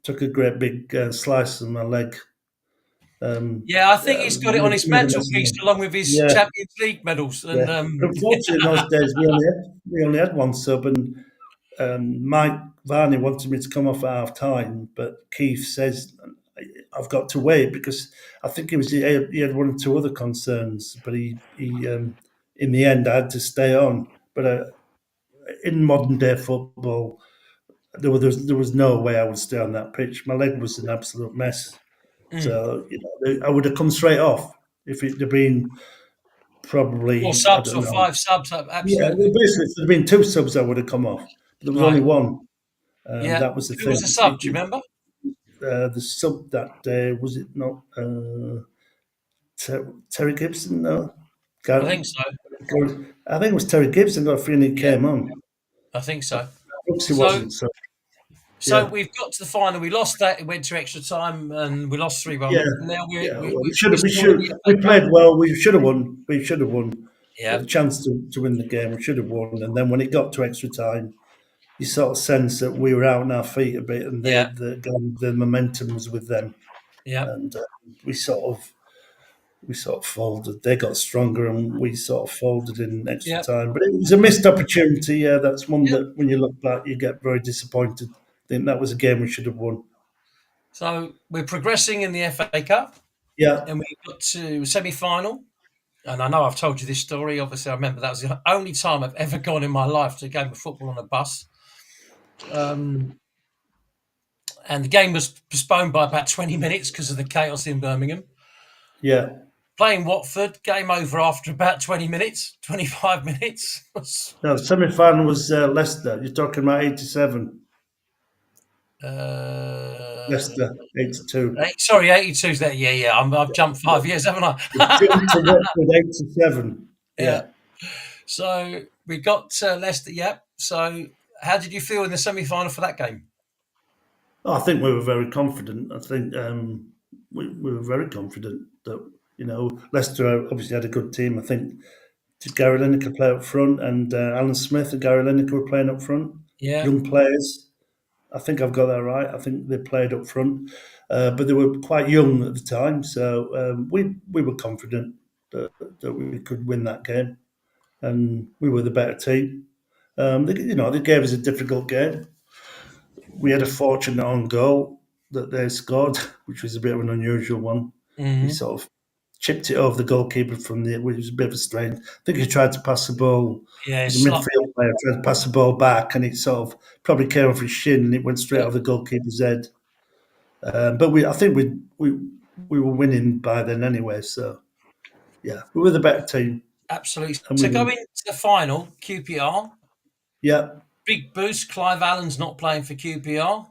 Took a great big slice of my leg. Yeah, I think he's got it on his Made a mess of mantelpiece me. along with his Yeah, Champions League medals. And yeah. Unfortunately, in those days, we only had one sub, and Mike Varney wanted me to come off at half time, but Keith says I've got to wait because I think he had one or two other concerns, but he in the end I had to stay on. But in modern day football, there was no way I would stay on that pitch. My leg was an absolute mess. So I would have come straight off if it had been probably 4 I subs don't or know. 5 subs, Yeah, absolutely. basically, if there'd been 2 subs, I would have come off. But there was only Right. one. Yeah. That was the Who thing. was the sub? Do you remember? The sub that day was it not Terry Gibson? No, I think so. I think it was Terry Gibson. Got a feeling he came on. I think so. Brooks, he So, wasn't. so yeah. we've got to the final. We lost that. It went to extra time, and we lost 3-1. Yeah, Now yeah. we, Well, we, we played well. We should have won. We should have won. We Yeah, had a chance to win the game. We should have won. And then when it got to extra time, you sort of sense that we were out on our feet a bit, and the momentum was with them. yeah, And we sort of folded. They got stronger, and we sort of folded in extra Yeah. time. But it was a missed opportunity. Yeah, that's one Yeah. that when you look back, you get very disappointed. I think that was a game we should have won. So we're progressing in the FA Cup, Yeah, and we got to semi-final. And I know I've told you this story. Obviously, I remember that was the only time I've ever gone in my life to a game of football on a bus. And the game was postponed by about 20 minutes because of the chaos in Birmingham. yeah. Playing Watford, game over after about 20 minutes, 25 minutes. No, the semi-final was Leicester. You're talking about 87. Leicester, 82. Sorry, 82's that. Yeah. I've jumped 5 years, haven't I? Jumped to Watford, 87. Yeah. So we got Leicester. Yeah. So how did you feel in the semi-final for that game? Oh, I think we were very confident. I think we were very confident that Leicester obviously had a good team. I think did Gary Lineker play up front, and Alan Smith and Gary Lineker were playing up front. Yeah. Young players. I think I've got that right. I think they played up front, but they were quite young at the time, so we were confident that we could win that game, and we were the better team. They gave us a difficult game. We had a fortunate own goal that they scored, which was a bit of an unusual one. He sort of chipped it over the goalkeeper which was a bit of a strain. I think he tried to pass the ball. Yeah. The midfield player tried to pass the ball back, and it sort of probably came off his shin, and it went straight over the goalkeeper's head. But I think we were winning by then anyway. So yeah, we were the better team. Absolutely. So going to the final, QPR. Yeah. Big boost. Clive Allen's not playing for QPR.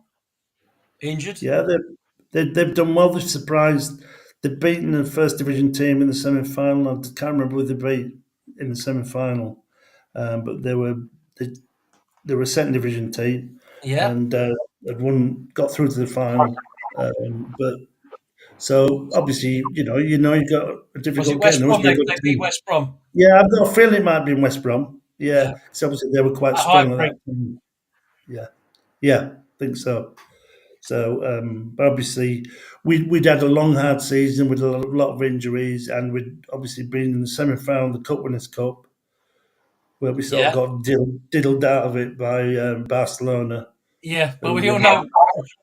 Injured. Yeah, they've done well. They've surprised. They've beaten the first division team in the semi-final. I can't remember who they beat in the semi-final, but they were a second division team. Yeah. And got through to the final. But so obviously, you got a difficult Was it West game. Brom? They beat West Brom. Yeah, I've got a feeling it might be in West Brom. Yeah, because obviously they were quite strong at that time. Yeah, I think so. So, but obviously, we'd had a long, hard season with a lot of injuries, and we'd obviously been in the semi-final, the Cup Winners' Cup, where we sort of got diddled out of it by Barcelona. Yeah, well, we all know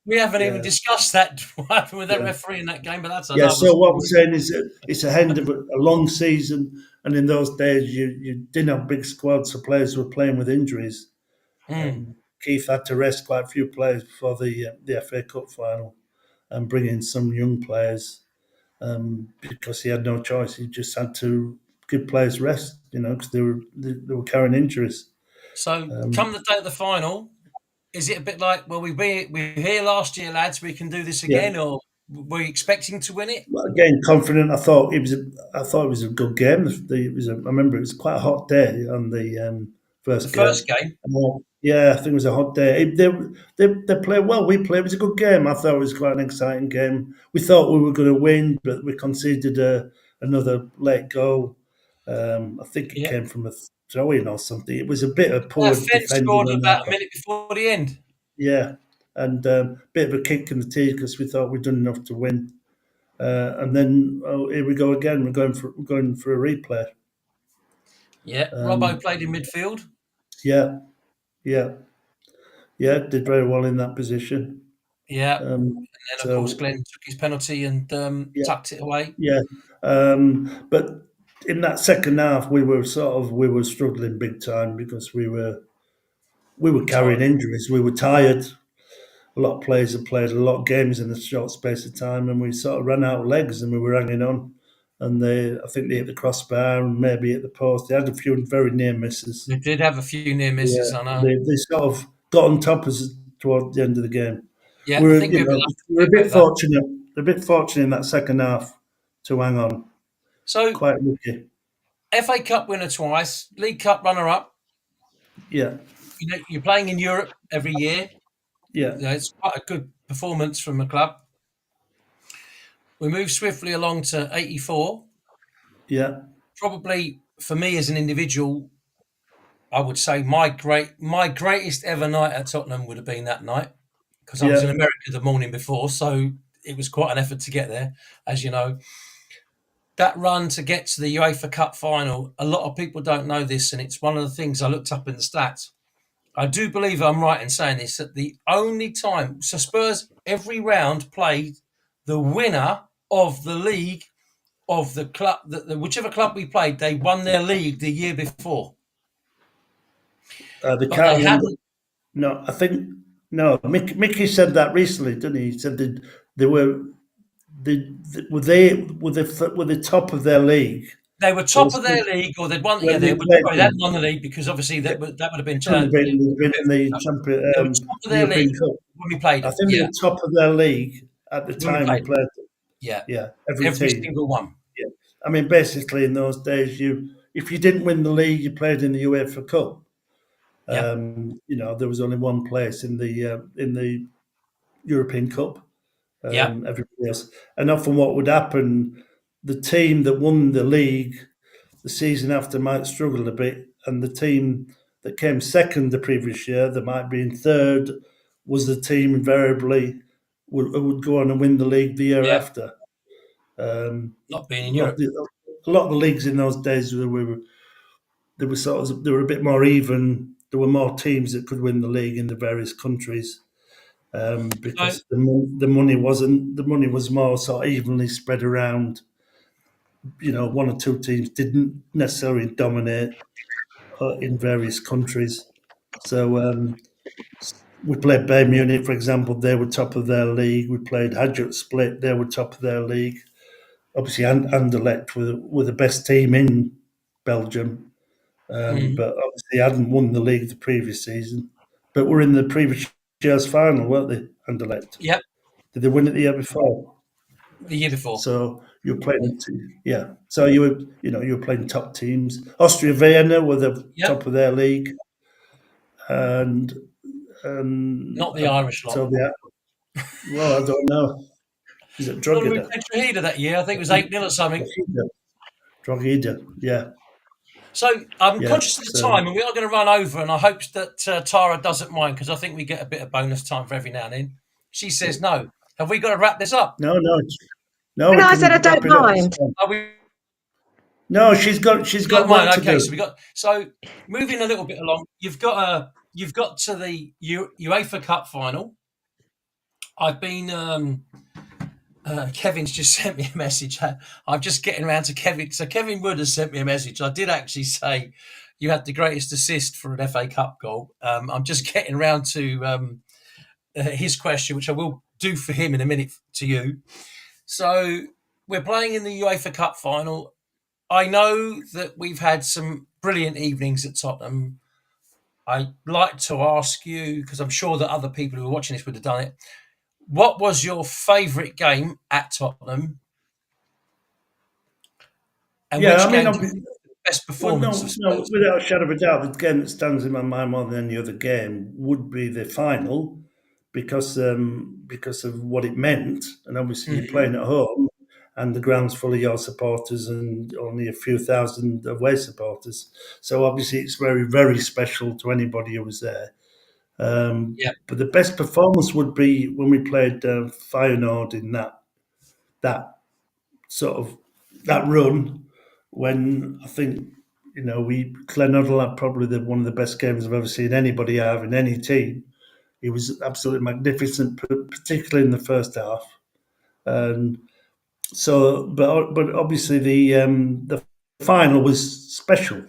we haven't even discussed that what happened with that referee in that game, but that's another So what I'm saying is it's a end of a long season, and in those days you didn't have big squads, so players were playing with injuries. Keith had to rest quite a few players before the FA Cup final and bring in some young players because he had no choice. He just had to give players rest, because they were carrying injuries. So come the day of the final, is it a bit like, well, we were here last year, lads, we can do this again, or were you expecting to win it? Again, confident. I thought it was a good game. I remember it was quite a hot day on the first game. First game? Yeah, I think it was a hot day. They played well. We played. It was a good game. I thought it was quite an exciting game. We thought we were going to win, but we conceded another late goal. I think it came from a throw-in or something. It was a bit of poor defending. Scored about a minute before the end. Yeah, and a bit of a kick in the teeth because we thought we'd done enough to win. And then here we go again. We're going for a replay. Yeah, Robbo played in midfield. Yeah, did very well in that position. Yeah, and then of course Glenn took his penalty and tucked it away. Yeah, but in that second half, we were struggling big time because we were carrying injuries. We were tired. A lot of players had played a lot of games in a short space of time, and we sort of ran out of legs, and we were hanging on. And I think they hit the crossbar and maybe hit the post. They had a few very near misses. They did have a few near misses, I know. They sort of got on top of us toward the end of the game. Yeah, we're I think a bit fortunate. A bit fortunate in that second half to hang on. So quite lucky. FA Cup winner twice, League Cup runner-up. Yeah. You're playing in Europe every year. Yeah. It's quite a good performance from the club. We move swiftly along to 84. Yeah. Probably for me as an individual, I would say my greatest ever night at Tottenham would have been that night because I was in America the morning before, so it was quite an effort to get there, as you know. That run to get to the UEFA Cup final, a lot of people don't know this, and it's one of the things I looked up in the stats. I do believe I'm right in saying this, that the only time, so Spurs every round played the winner of the league of the club, whichever club we played, they won their league the year before. No, I think Mickey said that recently, didn't he? He said that they were the top of their league. They were top of their league, or they'd won. Yeah, they hadn't won the league because obviously that would have been turned. Been in the champion, top of their league Cup when we played. I think they were top of their league at the time we played. Yeah, every single one. Yeah, I mean, basically in those days, if you didn't win the league, you played in the UEFA Cup. There was only one place in the European Cup. Everybody else, and often what would happen, the team that won the league the season after might struggle a bit, and the team that came second the previous year, that might be in third, was the team invariably would go on and win the league the year after. Not being in Europe. A lot of the leagues in those days they were a bit more even. There were more teams that could win the league in the various countries. Because the money was more sort of evenly spread around. One or two teams didn't necessarily dominate in various countries. So we played Bayern Munich, for example. They were top of their league. We played Hajduk Split. They were top of their league. Obviously, Anderlecht were the best team in Belgium, but obviously hadn't won the league the previous season. But we're in the previous year's final, weren't they, Anderlecht? Yep. Did they win it the year before? The year before. So you were playing, So you were playing top teams. Austria Vienna were the top of their league, and not the Irish lot. So I don't know. Is it Drogheda? We played Drogheda that year. I think it was 8-0 or something. Drogheda, yeah. So I'm conscious of the time, and we are going to run over, and I hope that Tara doesn't mind, because I think we get a bit of bonus time for every now and then. She says no. Have we got to wrap this up? No. I said I don't mind. No, she's got mine. To do. So moving a little bit along, you've got to the UEFA Cup final. I've been. Kevin's just sent me a message. I'm just getting around to Kevin. So Kevin Wood has sent me a message. I did actually say, you had the greatest assist for an FA Cup goal. I'm just getting around to his question, which I will do for him in a minute to you. So we're playing in the UEFA Cup final. I know that we've had some brilliant evenings at Tottenham. I'd like to ask you, because I'm sure that other people who are watching this would have done it, what was your favourite game at Tottenham? And Yeah, which I mean, game did you think was the best well, performance of no, Spurs? without a shadow of a doubt, the game that stands in my mind more than any other game would be the final, because of what it meant, and obviously you're playing at home, and the ground's full of your supporters, and only a few thousand away supporters. So obviously it's very, very special to anybody who was there. Yeah, But the best performance would be when we played Feyenoord in that sort of that run, when I think we Glenn had probably one of the best games I've ever seen anybody have in any team. He was absolutely magnificent, particularly in the first half. And so, but obviously the final was special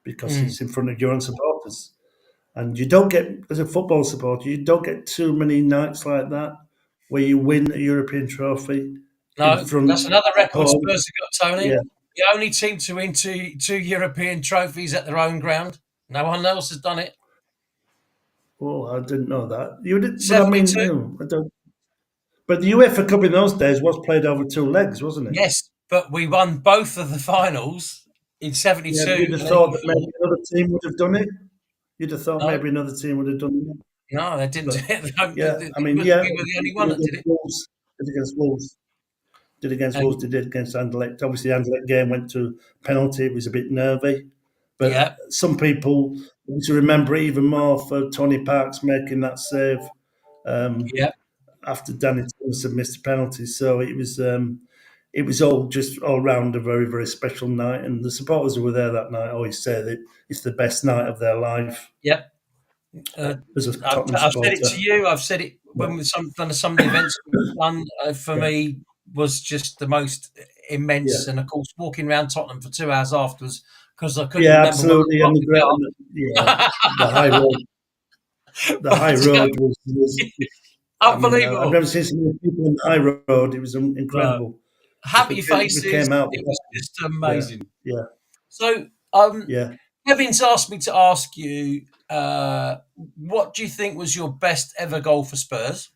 because it's in front of your own supporters, and you don't get, as a football supporter, you don't get too many nights like that where you win a European trophy in no, front that's another at record home. Spurs have got, Tony. Yeah. The only team to win two European trophies at their own ground. No one else has done it. Oh, I didn't know that. You did, but I mean, 72? I don't. But the UEFA Cup in those days was played over two legs, wasn't it? Yes, but we won both of the finals in 72. Yeah, but you'd have And thought that maybe another team would have done it. You'd have thought no, maybe another team would have done it. no, they didn't do But it. yeah, I mean, We yeah, were the only did one that did against it. Wolves, did against Wolves, did against And Wolves, did against Anderlecht. Obviously, the Anderlecht game went to penalty. It was a bit nervy, but yeah, some people want to remember it even more for Tony Parks making that save yeah, after Danny Thomas had missed a penalty. So it was all just all round a very, very special night. And the supporters who were there that night always say that it's the best night of their life yeah. Uh, as a I've, Tottenham I've said it supporter. to you. I've said it Yeah, when we've done some of the events we've done. For yeah, me, was just the most immense. yeah. And of course, walking around Tottenham for 2 hours afterwards because I couldn't Yeah, remember where absolutely. I And parked the the great, car. yeah, the high road, the high But, road was I mean, I've unbelievable. never seen so many people on the high road. It was No. incredible. Happy We faces. came out the It was best. just Yeah, amazing. yeah, So, yeah. Kevin's asked me to ask you, what do you think was your best ever goal for Spurs?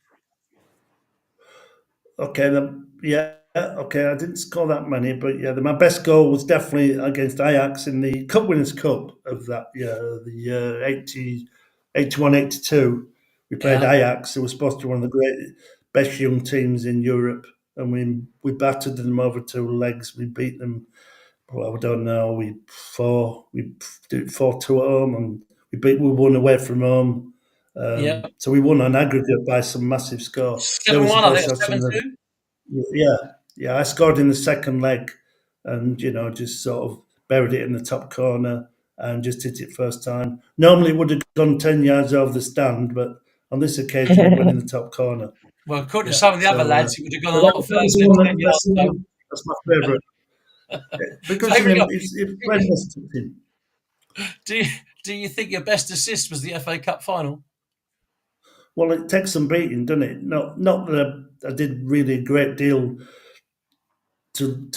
Okay, then, yeah, okay. I didn't score that many, but yeah, my best goal was definitely against Ajax in the Cup Winners' Cup of that year, the year 81, 82. We played Yeah, Ajax, who was supposed to be one of the great, best young teams in Europe, and we battered them over two legs. We beat them. Well, I don't know. We did 4-2 at home, and we won away from home. yeah. So we won on aggregate by some massive score. They were 7-1, I supposed think, to have some of the 7-2. yeah, yeah. I scored in the second leg, and just sort of buried it in the top corner and just hit it first time. Normally, it would have gone 10 yards over the stand, but on this occasion, it went in the top corner. Well, according to Yeah, some of the other so lads, it would have gone so a that, lot that was further the than one. 10 yards, though. That's my favourite because Favourite goal. it's playing against the team. Do you, do you think your best assist was the FA Cup final? Well, it takes some beating, doesn't it? Not that I did really a great deal to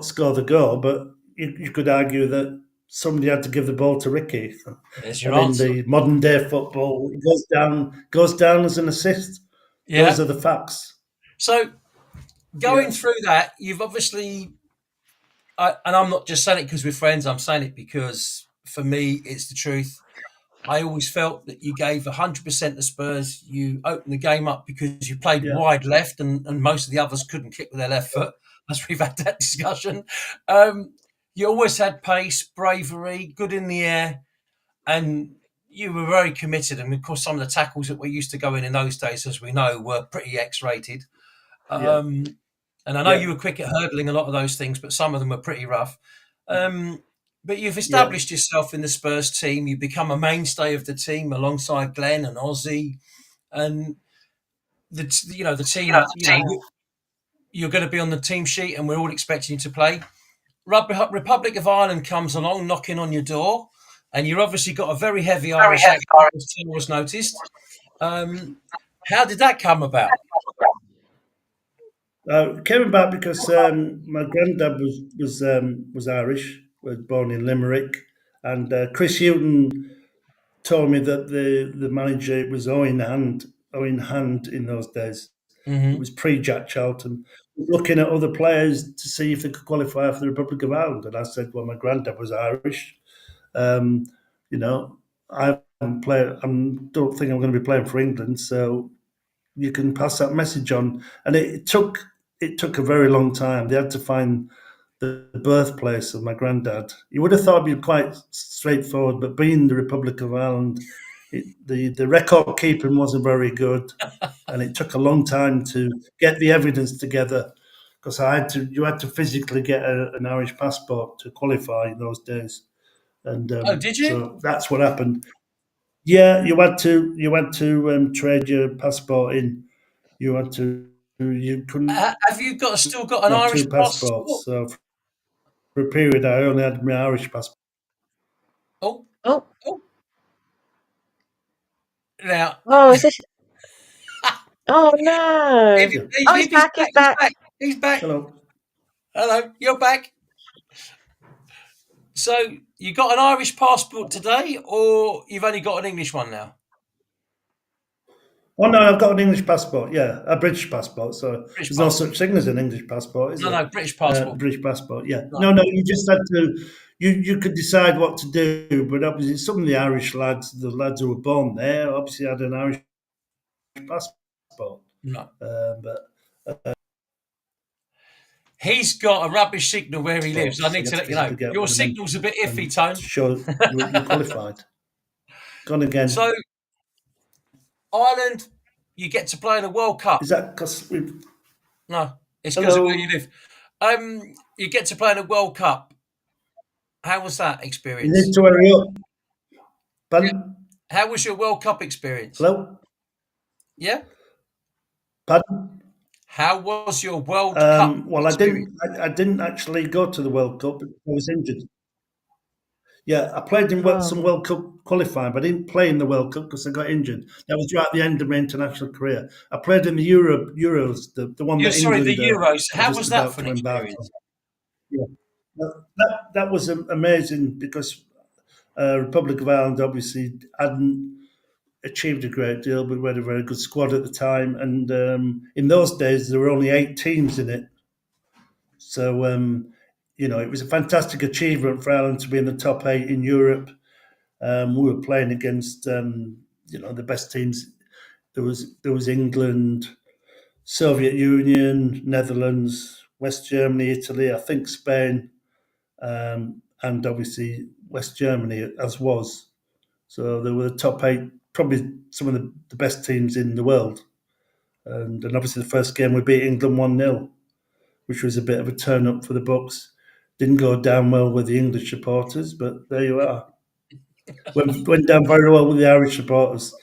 score the goal, but you could argue that somebody had to give the ball to Ricky. There's your And in answer. the modern day football, it goes down as an assist. Those Yeah. are the facts. So going Yeah, through that, you've obviously, and I'm not just saying it because we're friends, I'm saying it because for me, it's the truth. I always felt that you gave 100% to Spurs. You opened the game up because you played yeah, wide left, and most of the others couldn't kick with their left foot, as we've had that discussion. Um, you always had pace, bravery, good in the air, and you were very committed. And of course, some of the tackles that we used to go in those days, as we know, were pretty X-rated. yeah, Um, and I know yeah, you were quick at hurdling a lot of those things, but some of them were pretty rough. But you've yeah, established yourself in the Spurs team. You've become a mainstay of the team alongside Glenn and Ozzy, and the team. You're going to be on the team sheet, and we're all expecting you to play. Republic of Ireland comes along, knocking on your door. and you've obviously got a very heavy Irish accent, as Tim was noticed. How did that come about? Came about because my granddad was Irish, was born in Limerick, and Chris Hewton told me that the manager, it was Owen Hand in those days. It was pre Jack Charlton, looking at other players to see if they could qualify for the Republic of Ireland. And I said, well, my granddad was Irish. You know, I don't think I'm going to be playing for England, so you can pass that message on. And it took a very long time. They had to find the birthplace of my granddad. You would have thought it'd be quite straightforward, but being the Republic of Ireland, the record keeping wasn't very good, and it took a long time to get the evidence together because you had to physically get an Irish passport to qualify in those days. And Oh, did you? so that's what happened. Yeah, you had to trade your passport in. You had to. You couldn't Have you still got an have Irish two passports. passport? So for a period, I only had my Irish passport. Oh, Oh, now is this? Oh no! He's back. He's back. He's back. Hello. Hello, you're back. So you got an Irish passport today, or you've only got an English one now? Oh no, I've got an English passport. Yeah, a British passport. So British there's no such thing as an English passport, is there? No, British passport. British passport. Yeah. No. No. You just had to. You could decide what to do, but obviously some of the Irish lads, the lads who were born there, obviously had an Irish passport. No. But He's got a rubbish signal where he lives. I need to let you know. Your signal's a bit iffy, Tone. Sure, you're qualified. Gone again. So, Ireland, you get to play in a World Cup. Is that because we've... No, it's because of where you live. You get to play in a World Cup. How was that You experience? need to hurry up. Pardon? How was your World Cup experience? Hello? Yeah? Pardon? How was your World Cup Well, experience? I didn't actually go to the World Cup because I was injured. Yeah, I played in some World Cup qualifying, but I didn't play in the World Cup because I got injured. That was right at the end of my international career. I played in the Euros, the one that Sorry, England, the Euros. How was that about for to an embark experience? on. Yeah, that was amazing because Republic of Ireland obviously hadn't achieved a great deal, but we had a very good squad at the time. And in those days, there were only 8 teams in it. So, it was a fantastic achievement for Ireland to be in the top 8 in Europe. We were playing against, the best teams. There was England, Soviet Union, Netherlands, West Germany, Italy, I think Spain, and obviously West Germany as was. So they were the top 8, probably some of the best teams in the world. And obviously the first game we beat England 1-0, which was a bit of a turn up for the Bucks. Didn't go down well with the English supporters, but there you are. Went down very well with the Irish supporters.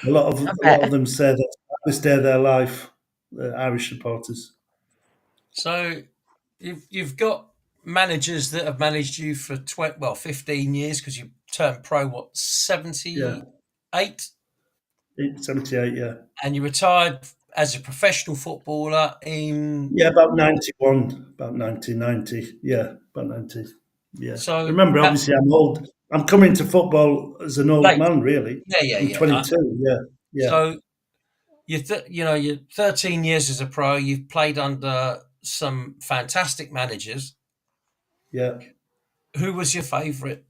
A lot of them say that this day of their life, the Irish supporters. So you've got managers that have managed you for 15 years because you turned pro, 78? 78, yeah. And you retired as a professional footballer in... Yeah, about 91, about 1990. Yeah, about 90. Yeah. So remember, obviously, I'm old. I'm coming to football as an old man, really. Yeah. I'm 22, yeah. So, you're 13 years as a pro. You've played under some fantastic managers. Yeah. Who was your favourite?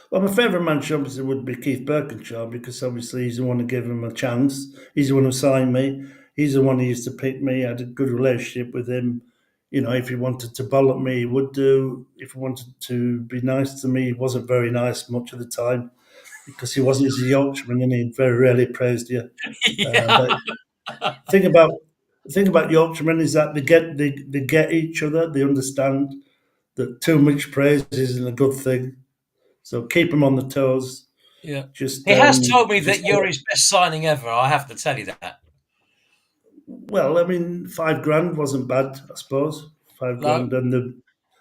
Well, my favourite manager obviously would be Keith Birkinshaw because obviously he's the one who gave him a chance. He's the one who signed me. He's the one who used to pick me. I had a good relationship with him. If he wanted to bollock me, he would do. If he wanted to be nice to me, he wasn't very nice much of the time because he wasn't as a Yorkshireman and he very rarely praised you. Yeah. The thing about Yorkshiremen is that they get each other. They understand that too much praise isn't a good thing. So keep him on the toes. Yeah. He has told me that you're his best signing ever. I have to tell you that. Well, I mean, $5,000 wasn't bad, I suppose. $5,000, and there's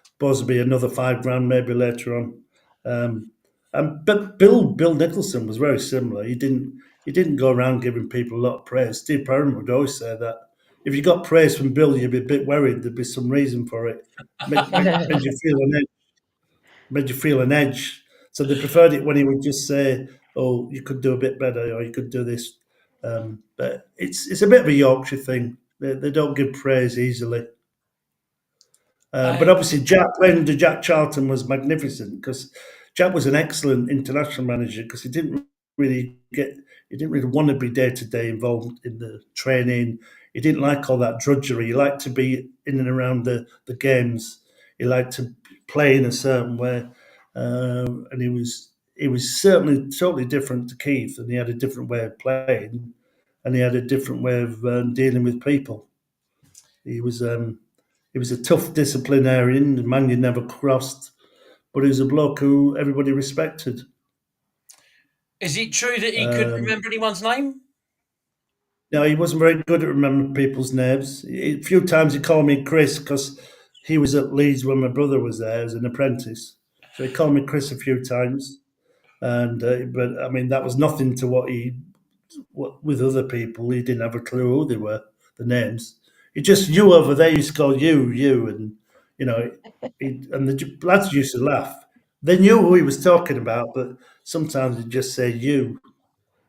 supposed to be another $5,000 maybe later on. But Bill Nicholson was very similar. He didn't go around giving people a lot of praise. Steve Perrin would always say that if you got praise from Bill, you'd be a bit worried. There'd be some reason for it. Made you feel an edge. Made you feel an edge. So they preferred it when he would just say, "Oh, you could do a bit better, or you could do this." But it's a bit of a Yorkshire thing. They don't give praise easily. But I, obviously, Jack playing under Jack Charlton was magnificent because Jack was an excellent international manager because he didn't really want to be day to day involved in the training. He didn't like all that drudgery. He liked to be in and around the games. He liked to play in a certain way, and he was certainly totally different to Keith, and he had a different way of playing, and he had a different way of dealing with people. He was he was a tough disciplinarian, a man you never crossed, but he was a bloke who everybody respected. is it true that he couldn't Um, remember anyone's name? no, he wasn't very good at remembering people's names. A few times he called me Chris because he was at Leeds when my brother was there as an apprentice. So he called me Chris a few times, and but I mean that was nothing to what with other people. He didn't have a clue who they were, the names. He just you over there used to call you, and you know, and the lads used to laugh. They knew who he was talking about, but sometimes he'd just say Is you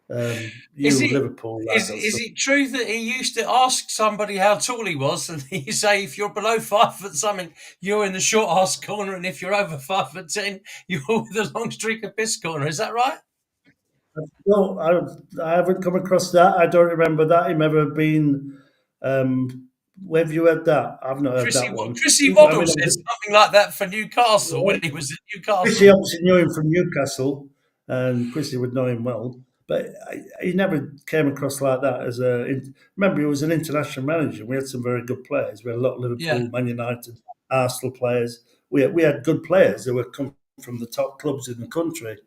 it Liverpool lad or is something. it true that he used to ask somebody how tall he was, and he say if you're below 5 foot something, you're in the short ass corner, and if you're over 5 foot 10, you're with a long streak of piss corner. Is that right? No, I haven't come across that. I don't remember that him ever being. Um, where have you heard that? I've not heard that one. Chrissy I Waddle mean, said something like that for Newcastle when he was at Chrissy Newcastle. obviously knew him from Newcastle, and Chrissy would know him well. But he never came across like that as a. Remember, he was an international manager. We had some very good players. We had a lot of Yeah. Liverpool, Man United, Arsenal players. We had good players that were come from the top clubs in the country.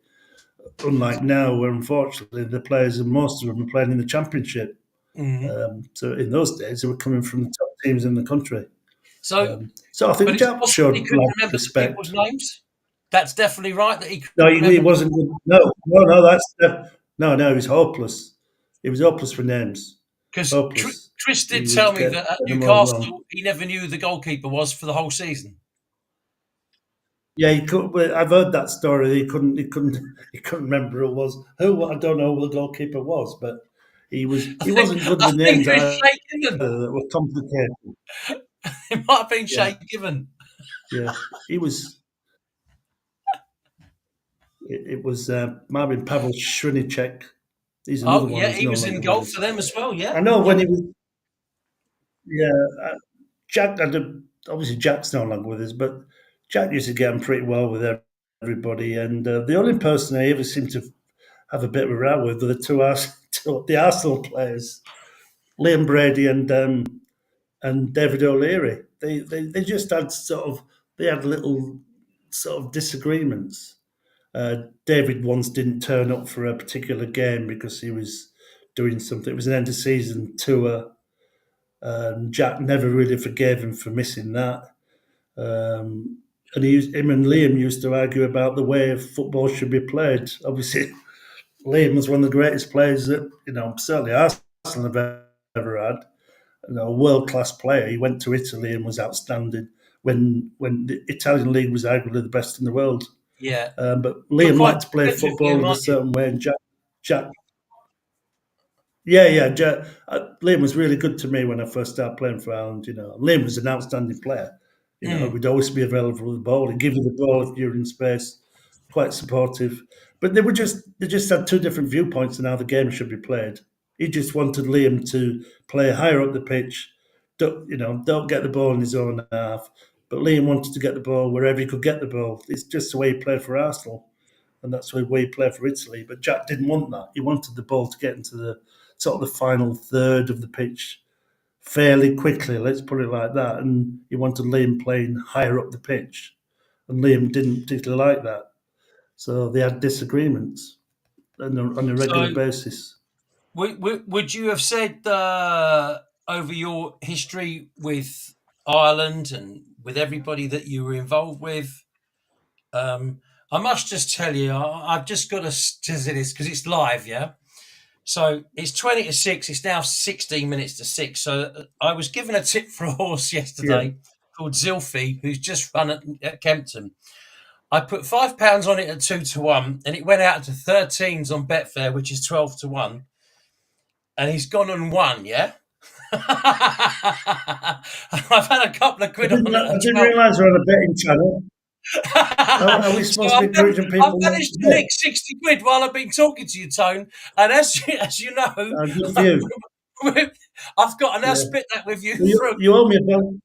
Unlike now, where unfortunately the players and most of them are playing in the Championship. Mhm. So in those days, they were coming from the top teams in the country. So, So I but think it's Jack possible he showed couldn't like remember the people's respect. names. That's definitely right that he No, couldn't he remember. wasn't good. No, no, no. No. He was hopeless. He was hopeless for names. Because Hopeless. Chris He did tell would me get that at them all wrong. Newcastle he never knew who the goalkeeper was for the whole season. Yeah, he could. But I've heard that story. He couldn't remember who it was. Who I don't know who the goalkeeper was, but he was. I He think wasn't good I with think names it was either. Shay Given. That were complicated. It might have been Yeah, Shay Given. yeah. He was. It was might have been Pavel Srinicek. He's another Oh one yeah, who's he no was in longer with goal for us. them as well. Yeah, I know yeah. when he was. Yeah, Jack. Obviously, Jack's no longer with us, but Jack used to get on pretty well with everybody. And the only person I ever seemed to have a bit of a row with were the Arsenal players, Liam Brady and David O'Leary. They just had they had little sort of disagreements. David once didn't turn up for a particular game because he was doing something. It was an end of season tour. Jack never really forgave him for missing that. And him and Liam used to argue about the way football should be played. Obviously, Liam was one of the greatest players that certainly Arsenal have ever had. A world class player. He went to Italy and was outstanding when the Italian league was arguably the best in the world. Yeah. But You're Liam quite liked to play good friends with football Liam, in a aren't you? certain way, and Jack yeah. Liam was really good to me when I first started playing for Ireland. Liam was an outstanding player. Mm. Would always be available with the ball. He'd give you the ball if you're in space. Quite supportive. But they just had two different viewpoints on how the game should be played. He just wanted Liam to play higher up the pitch. Don't get the ball in his own half. But Liam wanted to get the ball wherever he could get the ball. It's just the way he played for Arsenal, and that's the way he played for Italy. But Jack didn't want that. He wanted the ball to get into the sort of the final third of the pitch fairly quickly, let's put it like that. And he wanted Liam playing higher up the pitch. And Liam didn't particularly like that. So they had disagreements on a regular So, basis. would you have said over your history with Ireland and with everybody that you were involved with, I must just tell you, I've just got to say this because it's live, yeah? So it's 20 to 6. It's now 16 minutes to 6. So I was given a tip for a horse Yeah. yesterday called Zilphi, who's just run at Kempton. I put £5 on it at 2 to 1, and it went out to 13s on Betfair, which is 12 to 1. And he's gone and won, yeah? I've had a couple of I quid on didn't, it I as didn't well. realise we're on a betting channel. Are we So supposed to be encouraging people I've not managed to to bet? nick 60 quid while I've been talking to you, Tone. And as you know, Good for you. I've got to now Yeah. split that with you. You, you owe me a bottle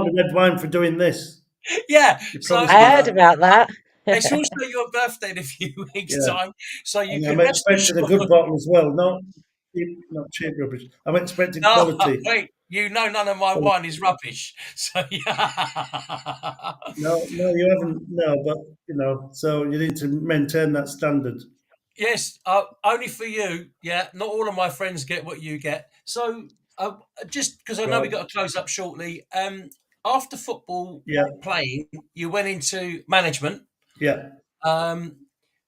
of red wine for doing this. Yeah. You So promised I me heard that. about that. it's also your birthday in a few weeks' Yeah. time. So you And can I'm rest expecting a assured. good bottle as well, not cheap rubbish. I'm expecting No, quality. wait, you know none of my wine is rubbish. So yeah. No, you haven't. No, but so you need to maintain that standard. Yes, only for you. Yeah, not all of my friends get what you get. So, just because I know we Right. got to close up shortly. After football Yeah, playing, you went into management yeah, um,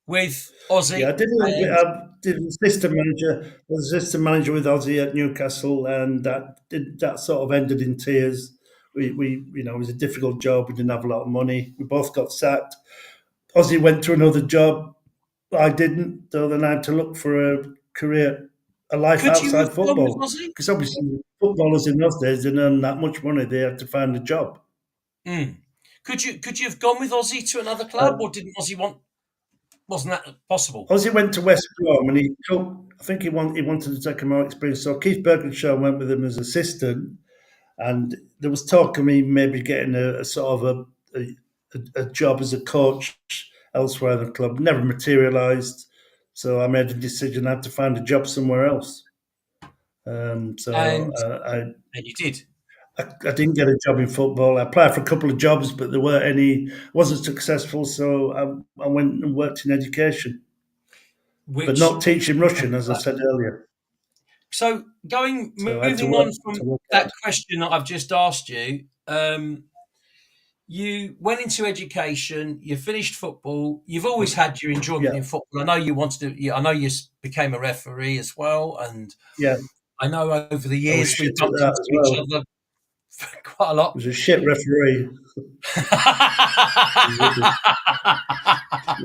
with yeah. I Aussie, did a little bit. and I did assistant manager. Was assistant manager with Aussie at Newcastle, and that sort of ended in tears. It was a difficult job. We didn't have a lot of money. We both got sacked. Aussie went to another job. I didn't. So then I had to look for a career, a life could you have outside gone with football. Aussie? Because obviously footballers in those days didn't earn that much money. They had to find a job. Mm. Could you have gone with Aussie to another club, Uh, or didn't Aussie want? Wasn't that possible? Ozzy went to West Brom and he took. I think he wanted to take a more experience. So Keith Birkinshaw went with him as assistant, and there was talk of me maybe getting a sort of a job as a coach elsewhere in the club. Never materialised. So I made a decision. I had to find a job somewhere else. So And you did, I didn't get a job in football. I applied for a couple of jobs, but there weren't any. Wasn't successful. So I went and worked in education, but which not teaching Russian, as I said earlier. so So I had to moving work on from to work that hard. question that I've just asked you. You went into education. You finished football. You've always had your enjoyment Yeah, in football. I know you wanted to. I know you became a referee as well, and yeah. I know over the I was years we shit at bumped that into as each well. other quite a I lot. was a shit referee.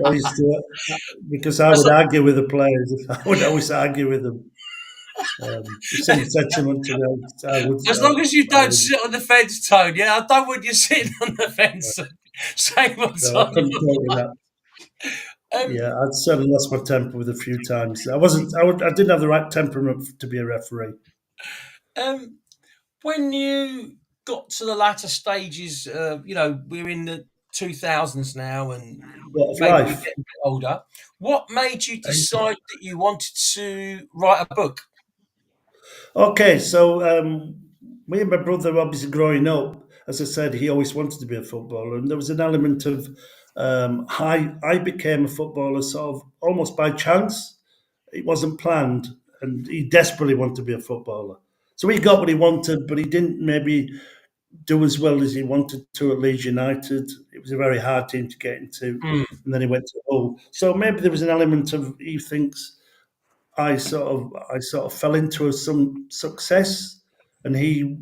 I used to because I as, would argue with the players. I would always argue with them. If someone said something to me, as long as you I don't would. sit on the fence, Tone. Yeah, I don't want you sitting on the fence saying what's No, I on couldn't your cope with that. um, Yeah, I'd certainly lost my temper with a few times. I wasn't. I didn't have the right temperament to be a referee. um, when you got to the latter stages, we're in the 2000s now, and What of maybe you're life? getting a bit older. What made you decide that you wanted to write a book? Okay, so me and my brother, obviously growing up, as I said, he always wanted to be a footballer, and there was an element of I became a footballer sort of almost by chance. It wasn't planned, and he desperately wanted to be a footballer. So he got what he wanted, but he didn't maybe do as well as he wanted to at Leeds United. It was a very hard team to get into, Mm. and then he went to Hull. So maybe there was an element of he thinks I sort of fell into some success, and he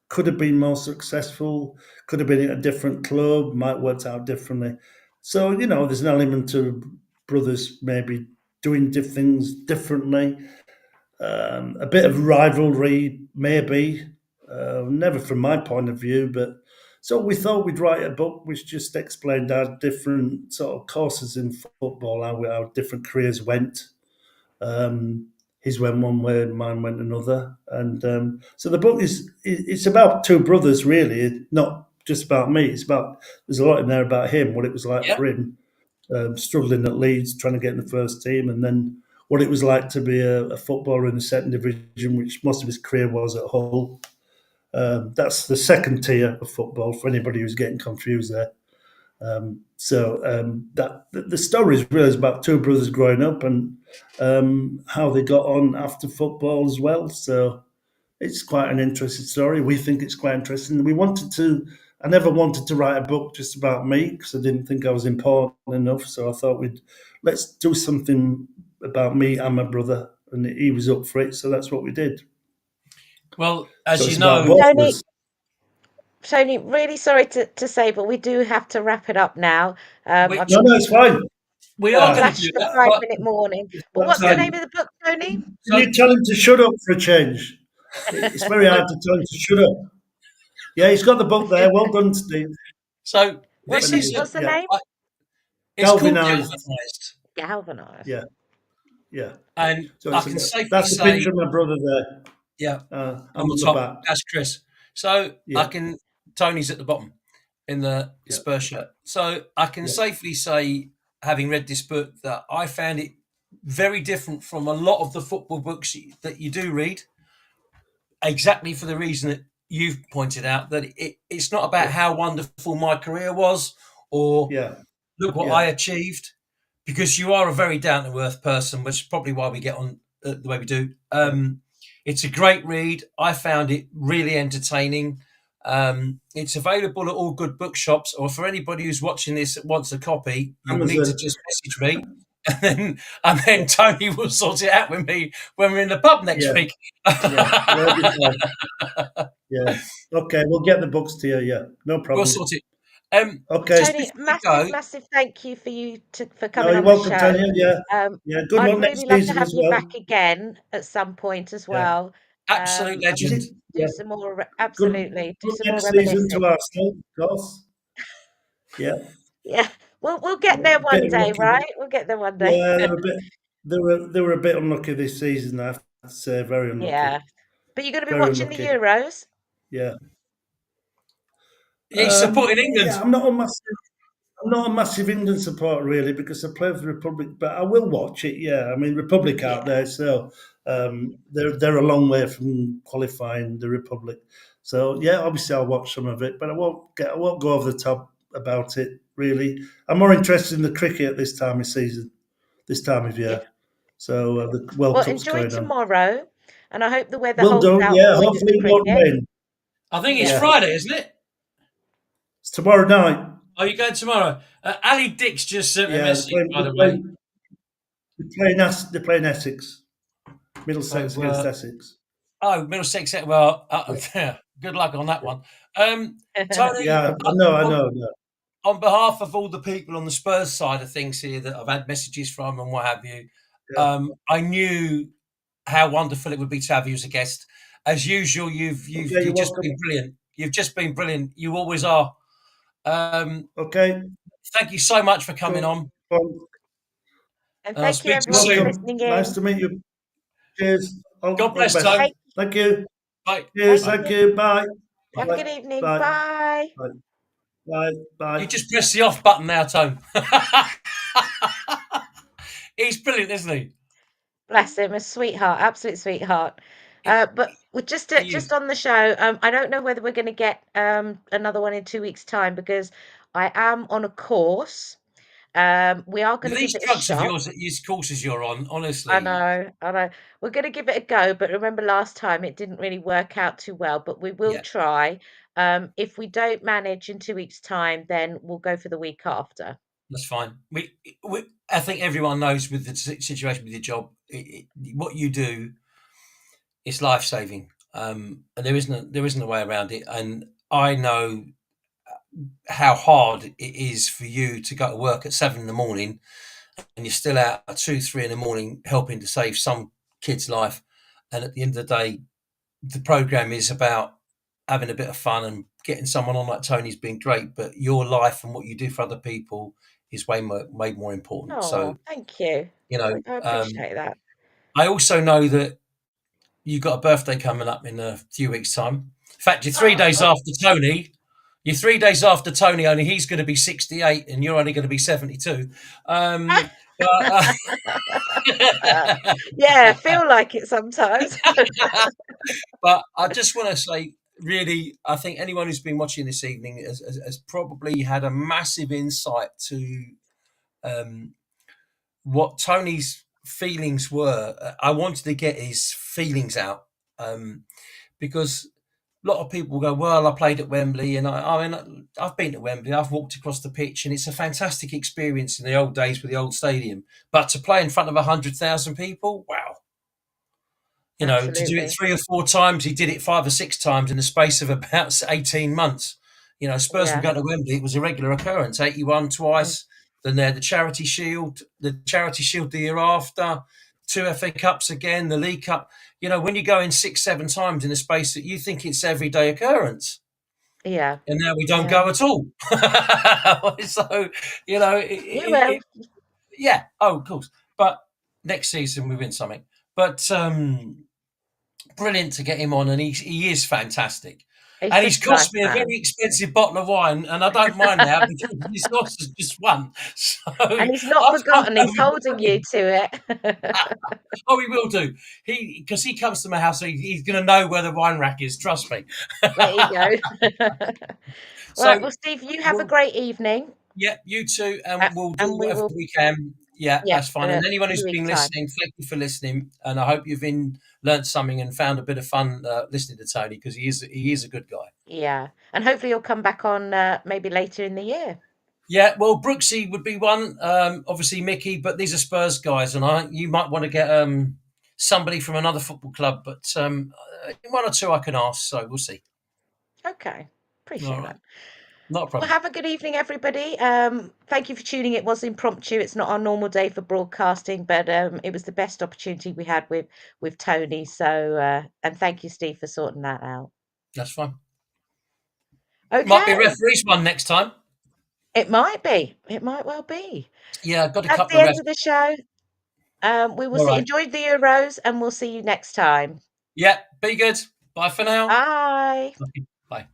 could have been more successful. Could have been at a different club. Might worked out differently. So there's an element of brothers maybe doing things differently. A bit of rivalry, maybe. Never from my point of view, but so we thought we'd write a book which just explained our different sort of courses in football, how our different careers went. um, his went one way, mine went another, and so the book it's about two brothers, really. It's not just about me. There's a lot in there about him, what it was like Yeah. for him, struggling at Leeds, trying to get in the first team, and then what it was like to be a footballer in the second division, which most of his career was at Hull. That's the second tier of football for anybody who's getting confused there. That the story is really about two brothers growing up and how they got on after football as well. So it's quite an interesting story. We think it's quite interesting. We wanted to I never wanted to write a book just about me because I didn't think I was important enough. So I thought let's do something about me and my brother, and he was up for it. So that's what we did. Well, So as it's you about know, both of Tony, us. Tony, really sorry to say, but we do have to wrap it up now. we, I've No, just no, it's fine. we are going to flashed do the that. 5 minute warning. It's But that what's the Yeah. time. name of the book, Tony? Can So, you tell him to shut up for a change? It's very hard to tell him to shut up. Yeah, he's got the book there. Well done, Steve. so What's this the, is what's the Yeah. name? it's called Galvanised. Galvanised, Galvanized. Yeah, yeah. and So I can safely that's a say, picture of my brother there. yeah, I'm on on the the top, back. that's Chris. So Yeah, Tony's at the bottom in the yeah, Spurs shirt. So I can yeah. safely say, having read this book, that I found it very different from a lot of the football books that you do read. Exactly for the reason that you've pointed out, that it's not about Yeah, how wonderful my career was or yeah, look what I yeah, achieved, because you are a very down to earth person, which is probably why we get on the way we do. yeah. It's a great read. I found it really entertaining. It's available at all good bookshops, or for anybody who's watching this that wants a copy, you'll need to Amazon. just message me, and then Tony will sort it out with me when we're in the pub next Yeah, week. yeah. You'll be fine. Yeah. Okay, we'll get the books to you. Yeah, no We'll problem. sort it. Okay. Just Tony, before we go, massive thank you for for No, coming you're on the welcome, show. Tanya. Yeah, yeah. Good I'd luck next really love to season have as you well. back again at some point as Yeah. well. absolute And Is legend. it? do Yeah. some more, Good. absolutely, do Good some more next season reminiscing. to Arsenal, of course. Yeah. Yeah, we'll get there A bit one day, unlucky. right? We'll get there one day. Yeah, they were a bit unlucky this season. I have to say, very unlucky. Yeah, but you're going to be Very watching the unlucky. Euros. Yeah. He's supporting England. Yeah, I'm not a massive England supporter really because I play for the Republic, but I will watch it. Yeah, I mean Republic out Yeah. there, so they're a long way from qualifying the Republic. So yeah, obviously I'll watch some of it, but I won't go over the top about it. Really, I'm more interested in the cricket this time of season, this time of year. Yeah. So the World Well, Cup's enjoy going on. tomorrow, and I hope the weather Will holds do. out Yeah, for you at hopefully the it won't cricket. rain. I think it's Yeah. Friday, isn't it? It's tomorrow night. Are you going tomorrow? Ali Dix just sent a Yeah, message, by the way. they're playing Essex, Middlesex So, against Essex. Oh, Middlesex. Well, good luck on that one. Tony, Yeah, I know. Yeah. on behalf of all the people on the Spurs side of things here that I've had messages from and what have you, Yeah. I knew how wonderful it would be to have you as a guest. As usual, you've you're just welcome. been brilliant. You've just been brilliant. You always are. Okay. Thank you so much for coming on. Well, And I'll thank you speak to you everyone for soon. listening in. nice to meet you. Cheers. All God the bless, best. Tony. Thank you. Bye. Cheers. Thank Thank you. Bye. Have a good evening. Bye. Bye. Bye. Bye. Bye. You just press the off button now, Tone. He's brilliant, isn't he? Bless him, a sweetheart, absolute sweetheart. But with just on the show, I don't know whether we're going to get another one in 2 weeks' time because I am on a course. We are going to These give it a drugs of shot. yours, these courses you're on, honestly. I know. We're going to give it a go, but remember last time it didn't really work out too well, but we will Yeah. try. If we don't manage in 2 weeks' time, then we'll go for the week after. That's fine. I think everyone knows with the situation with your job, what you do is life saving, and there isn't a way around it. And I know how hard it is for you to go to work at 7 in the morning, and you're still out at 2, 3 in the morning helping to save some kid's life. And at the end of the day, the program is about having a bit of fun and getting someone on like Tony's been great, but your life and what you do for other people is way more important. Oh, So, thank you. you know, I appreciate that. I also know that you've got a birthday coming up in a few weeks' time. In fact, you're 3 days after Tony. You're 3 days after Tony, only he's going to be 68 and you're only going to be 72. Yeah, I feel like it sometimes. But I just want to say, really, I think anyone who's been watching this evening has probably had a massive insight to what Tony's feelings were. I wanted to get his feelings out because lot of people go, well, I played at Wembley, and I mean, I've been to Wembley, I've walked across the pitch, and it's a fantastic experience in the old days with the old stadium. But to play in front of 100,000 people, wow. You know, to do it Absolutely. 3 or 4 times, he did it 5 or 6 times in the space of about 18 months. You know, Spurs were Yeah. going to Wembley, it was a regular occurrence, 81 Mm. twice, then they had the Charity Shield the year after, 2 FA Cups again, the League Cup. You know, when you go in 6, 7 times in a space that you think it's everyday occurrence, Yeah. and now we don't Yeah. go at all. So, you know, You will. yeah, oh, of course. But next season we win something. But brilliant to get him on, and he is fantastic. He's And he's just a nice cost me a man. very expensive bottle of wine, and I don't mind now because he's cost us just one. So And he's not I've come forgotten, home he's with holding you nothing. to it. Oh, he will do. Because he comes to my house, so he's going to know where the wine rack is. Trust me. There you go. Right, So well, Steve, you have a we'll, great evening, yeah, you too, and we'll do and we whatever will, we can. Yeah, yeah, that's fine. in And a anyone few who's weeks' been time. listening, thank you for listening. And I hope you've learnt something and found a bit of fun listening to Tony, because he is a good guy. Yeah, and hopefully you'll come back on maybe later in the year. Yeah, well, Brooksy would be one. Obviously Mickey, but these are Spurs guys, and you might want to get somebody from another football club, but one or two I can ask. So we'll see. Okay, All appreciate right, that. not a Well, problem. have a good evening, everybody. Thank you for tuning. It was impromptu. It's not our normal day for broadcasting, but it was the best opportunity we had with Tony. So, and thank you, Steve, for sorting that out. That's fine. Might be a Okay, referee's one next time. it might be. It might well be. Yeah, I've got a That's couple the of end refs. of the show. We will All see. right. Enjoy the Euros, and we'll see you next time. Yeah, be good. Bye for now. Bye. Bye.